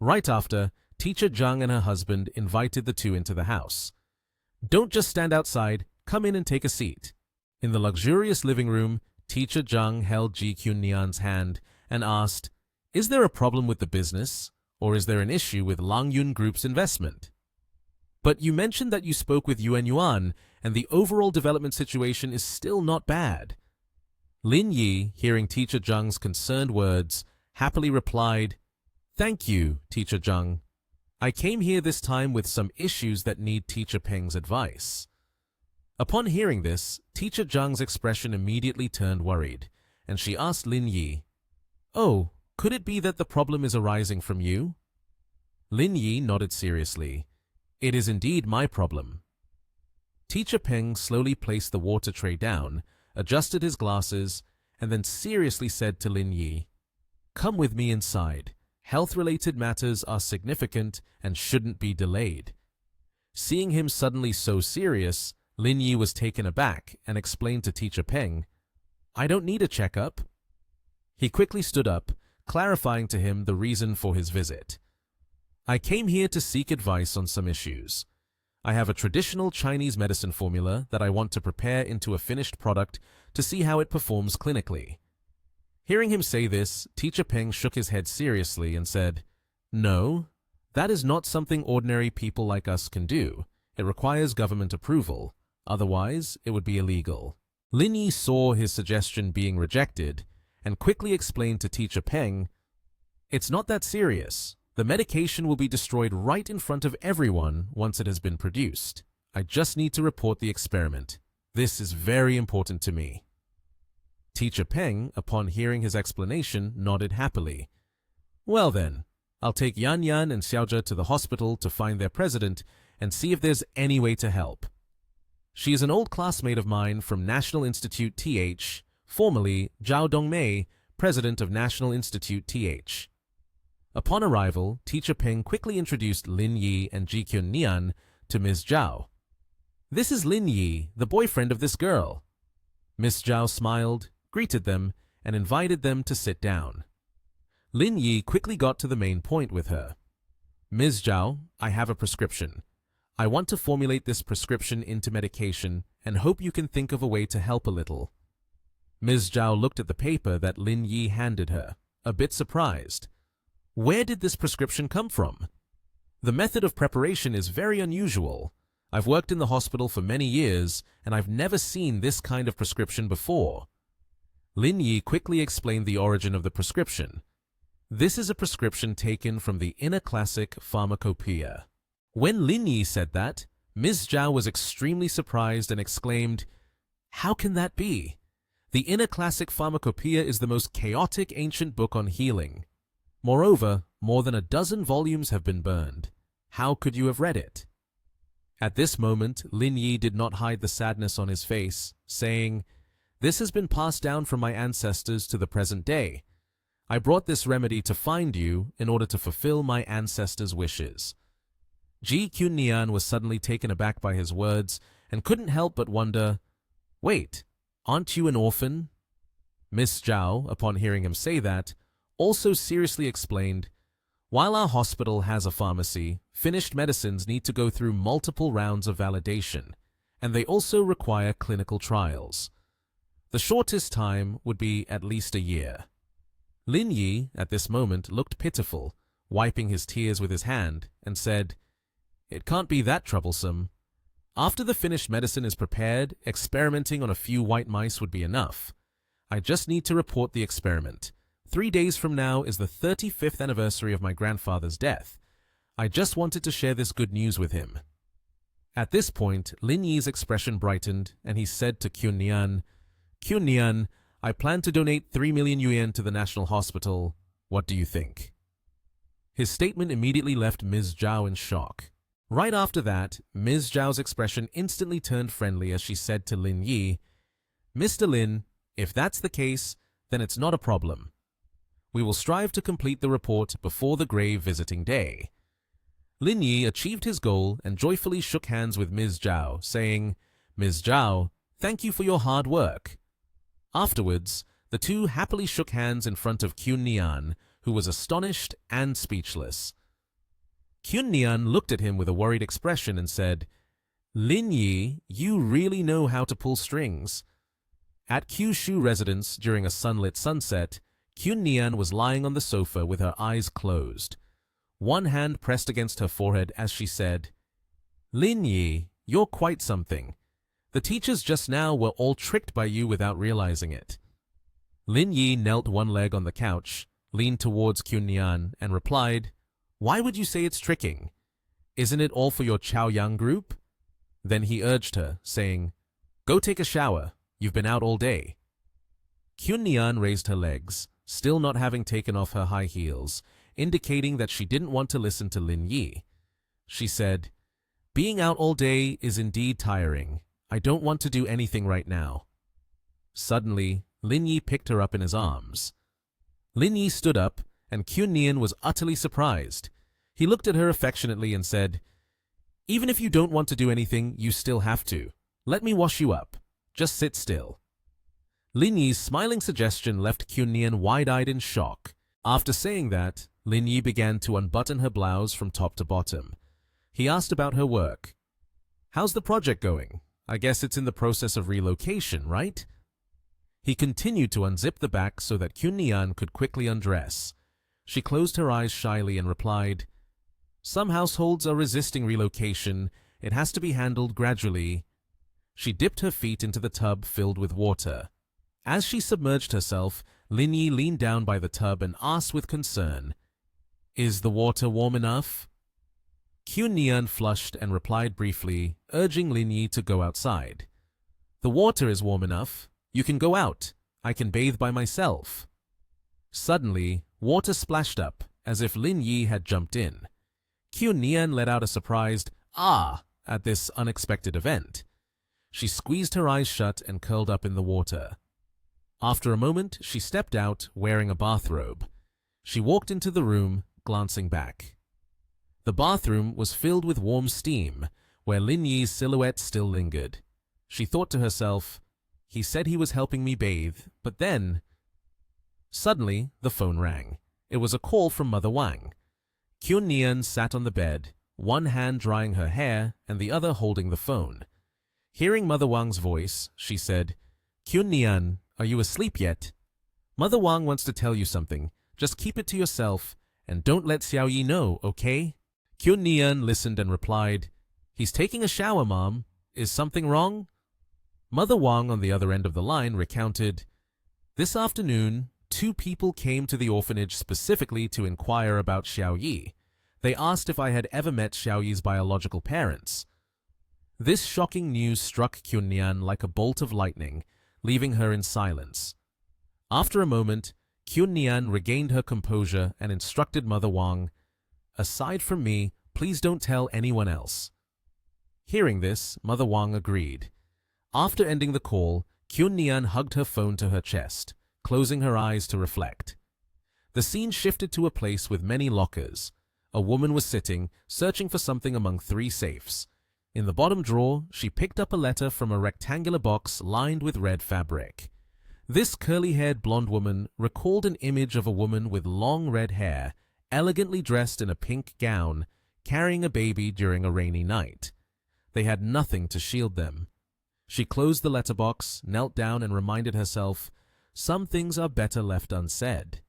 Right after, Teacher Zhang and her husband invited the two into the house. "Don't just stand outside, come in and take a seat." In the luxurious living room, Teacher Zhang held Ji Kyun Nian's hand and asked, "Is there a problem with the business, or is there an issue with Lang Yun Group's investment? But you mentioned that you spoke with Yuan Yuan, and the overall development situation is still not bad." Lin Yi, hearing Teacher Zhang's concerned words, happily replied, "Thank you, Teacher Zhang. I came here this time with some issues that need Teacher Peng's advice." Upon hearing this, Teacher Zhang's expression immediately turned worried, and she asked Lin Yi, "Oh, could it be that the problem is arising from you?" Lin Yi nodded seriously. "It is indeed my problem." Teacher Peng slowly placed the water tray down, adjusted his glasses, and then seriously said to Lin Yi, "Come with me inside. Health-related matters are significant and shouldn't be delayed." Seeing him suddenly so serious, Lin Yi was taken aback and explained to Teacher Peng, "I don't need a checkup." He quickly stood up, clarifying to him the reason for his visit. "I came here to seek advice on some issues. I have a traditional Chinese medicine formula that I want to prepare into a finished product to see how it performs clinically." Hearing him say this, Teacher Peng shook his head seriously and said, "No, that is not something ordinary people like us can do. It requires government approval. Otherwise, it would be illegal." Lin Yi saw his suggestion being rejected and quickly explained to Teacher Peng, "It's not that serious. The medication will be destroyed right in front of everyone once it has been produced. I just need to report the experiment. This is very important to me." Teacher Peng, upon hearing his explanation, nodded happily. Well then, I'll take Yan Yan and Xiaozhe to the hospital to find their president and see if there's any way to help. She is an old classmate of mine from National Institute TH, formerly Zhao Dongmei, president of National Institute TH. Upon arrival, Teacher Peng quickly introduced Lin Yi and Ji Kyun Nian to Ms. Zhao. This is Lin Yi, the boyfriend of this girl. Miss Zhao smiled, greeted them, and invited them to sit down. Lin Yi quickly got to the main point with her. Ms. Zhao, I have a prescription. I want to formulate this prescription into medication and hope you can think of a way to help a little. Ms. Zhao looked at the paper that Lin Yi handed her, a bit surprised. Where did this prescription come from? The method of preparation is very unusual. I've worked in the hospital for many years, and I've never seen this kind of prescription before. Lin Yi quickly explained the origin of the prescription. This is a prescription taken from the inner classic pharmacopoeia. When Lin Yi said that, Ms. Zhao was extremely surprised and exclaimed, How can that be? The inner classic pharmacopoeia is the most chaotic ancient book on healing. Moreover, more than a dozen volumes have been burned. How could you have read it? At this moment, Lin Yi did not hide the sadness on his face, saying, This has been passed down from my ancestors to the present day. I brought this remedy to find you in order to fulfill my ancestors' wishes. Ji Kyun Nian was suddenly taken aback by his words and couldn't help but wonder, Wait, aren't you an orphan? Miss Zhao, upon hearing him say that, also seriously explained, While our hospital has a pharmacy, finished medicines need to go through multiple rounds of validation, and they also require clinical trials. The shortest time would be at least a year. Lin Yi, at this moment, looked pitiful, wiping his tears with his hand, and said, It can't be that troublesome. After the finished medicine is prepared, experimenting on a few white mice would be enough. I just need to report the experiment. 3 days from now is the 35th anniversary of my grandfather's death. I just wanted to share this good news with him. At this point, Lin Yi's expression brightened, and he said to Kyun Nian, Kyun Nian, I plan to donate 3 million yuan to the National Hospital. What do you think? His statement immediately left Ms. Zhao in shock. Right after that, Ms. Zhao's expression instantly turned friendly as she said to Lin Yi, Mr. Lin, if that's the case, then it's not a problem. We will strive to complete the report before the grave visiting day. Lin Yi achieved his goal and joyfully shook hands with Ms. Zhao, saying, Ms. Zhao, thank you for your hard work. Afterwards, the two happily shook hands in front of Kyun Nian, who was astonished and speechless. Kyun Nian looked at him with a worried expression and said, Lin Yi, you really know how to pull strings. At Kyushu residence during a sunlit sunset, Kyun Nian was lying on the sofa with her eyes closed. One hand pressed against her forehead as she said, Lin Yi, you're quite something. The teachers just now were all tricked by you without realizing it. Lin Yi knelt one leg on the couch, leaned towards Kyun Nian, and replied, Why would you say it's tricking? Isn't it all for your Chaoyang group? Then he urged her, saying, Go take a shower. You've been out all day. Kyun Nian raised her legs, still not having taken off her high heels, indicating that she didn't want to listen to Lin Yi. She said, Being out all day is indeed tiring. I don't want to do anything right now. Suddenly, Lin Yi picked her up in his arms. Lin Yi stood up, and Kyun Nian was utterly surprised. He looked at her affectionately and said, Even if you don't want to do anything, you still have to. Let me wash you up. Just sit still. Lin Yi's smiling suggestion left Kyun Nian wide-eyed in shock. After saying that, Lin Yi began to unbutton her blouse from top to bottom. He asked about her work. How's the project going? I guess it's in the process of relocation, right? He continued to unzip the back so that Kyun Nian could quickly undress. She closed her eyes shyly and replied, Some households are resisting relocation. It has to be handled gradually. She dipped her feet into the tub filled with water. As she submerged herself, Lin Yi leaned down by the tub and asked with concern, Is the water warm enough? Kyun Nian flushed and replied briefly, urging Lin Yi to go outside. The water is warm enough. You can go out. I can bathe by myself. Suddenly, water splashed up, as if Lin Yi had jumped in. Kyun Nian let out a surprised "ah" at this unexpected event. She squeezed her eyes shut and curled up in the water. After a moment, she stepped out, wearing a bathrobe. She walked into the room, glancing back. The bathroom was filled with warm steam, where Lin Yi's silhouette still lingered. She thought to herself, he said he was helping me bathe, but then... Suddenly, the phone rang. It was a call from Mother Wang. Kyun Nian sat on the bed, one hand drying her hair and the other holding the phone. Hearing Mother Wang's voice, she said, "Kyun Nian, are you asleep yet? Mother Wang wants to tell you something. Just keep it to yourself, and don't let Xiao Yi know, okay?" Kyun Nian listened and replied, "He's taking a shower, Mom. Is something wrong?" Mother Wang on the other end of the line recounted, "This afternoon, 2 people came to the orphanage specifically to inquire about Xiao Yi. They asked if I had ever met Xiao Yi's biological parents." This shocking news struck Kyun Nian like a bolt of lightning, leaving her in silence. After a moment, Kyun Nian regained her composure and instructed Mother Wang, "Aside from me, please don't tell anyone else." Hearing this, Mother Wang agreed. After ending the call, Kyun Nian hugged her phone to her chest, closing her eyes to reflect. The scene shifted to a place with many lockers. A woman was sitting, searching for something among 3 safes. In the bottom drawer, she picked up a letter from a rectangular box lined with red fabric. This curly-haired blonde woman recalled an image of a woman with long red hair, elegantly dressed in a pink gown, carrying a baby during a rainy night. They had nothing to shield them. She closed the letterbox, knelt down and reminded herself, some things are better left unsaid.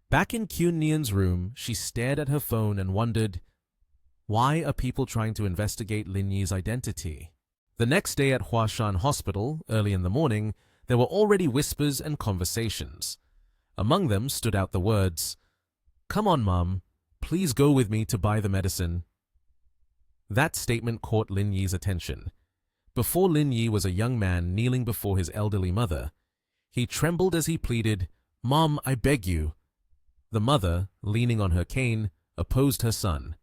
Back in Kyun Nian's room, she stared at her phone and wondered, why are people trying to investigate Lin Yi's identity? The next day at Huashan Hospital, early in the morning, there were already whispers and conversations. Among them stood out the words, "Come on, Mom, please go with me to buy the medicine." That statement caught Lin Yi's attention. Before Lin Yi was a young man kneeling before his elderly mother. He trembled as he pleaded, "Mom, I beg you." The mother, leaning on her cane, opposed her son.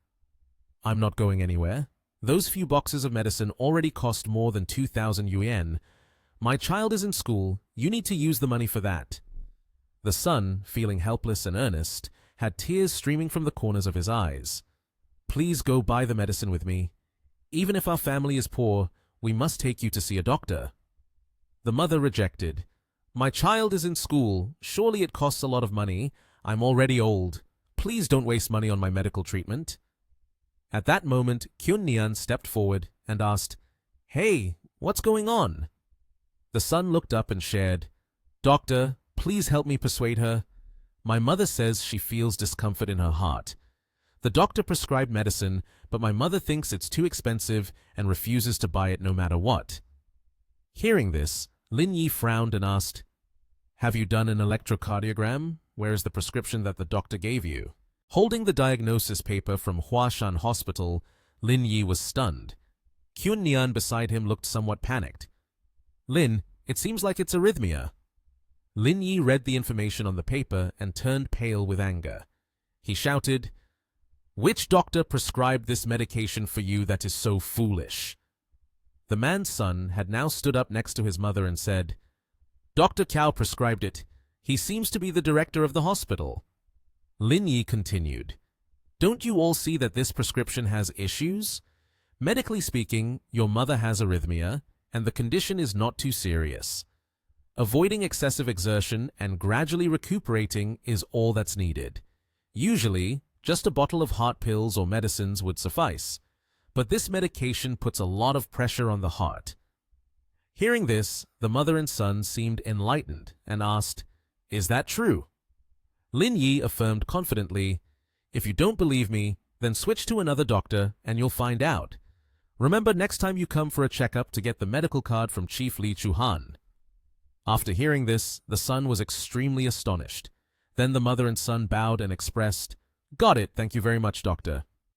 "I'm not going anywhere. Those few boxes of medicine already cost more than 2,000 yuan. My child is in school. You need to use the money for that." The son, feeling helpless and earnest, had tears streaming from the corners of his eyes. "Please go buy the medicine with me. Even if our family is poor, we must take you to see a doctor." The mother rejected. "My child is in school. Surely it costs a lot of money. I'm already old. Please don't waste money on my medical treatment." At that moment, Kyun Nian stepped forward and asked, "Hey, what's going on?" The son looked up and shared, "Doctor, please help me persuade her. My mother says she feels discomfort in her heart. The doctor prescribed medicine, but my mother thinks it's too expensive and refuses to buy it no matter what." Hearing this, Lin Yi frowned and asked, "Have you done an electrocardiogram? Where is the prescription that the doctor gave you?" Holding the diagnosis paper from Huashan Hospital, Lin Yi was stunned. Kyun Nian beside him looked somewhat panicked. "Lin, it seems like it's arrhythmia." Lin Yi read the information on the paper and turned pale with anger. He shouted, "Which doctor prescribed this medication for you that is so foolish?" The man's son had now stood up next to his mother and said, "Dr. Cao prescribed it. He seems to be the director of the hospital." Lin Yi continued, "Don't you all see that this prescription has issues? Medically speaking, your mother has arrhythmia, and the condition is not too serious. Avoiding excessive exertion and gradually recuperating is all that's needed. Usually, just a bottle of heart pills or medicines would suffice, but this medication puts a lot of pressure on the heart." Hearing this, the mother and son seemed enlightened and asked, "Is that true?" Lin Yi affirmed confidently, "If you don't believe me, then switch to another doctor and you'll find out. Remember next time you come for a checkup to get the medical card from Chief Li Chuhan." After hearing this, the son was extremely astonished. Then the mother and son bowed and expressed, "Got it, thank you very much, doctor."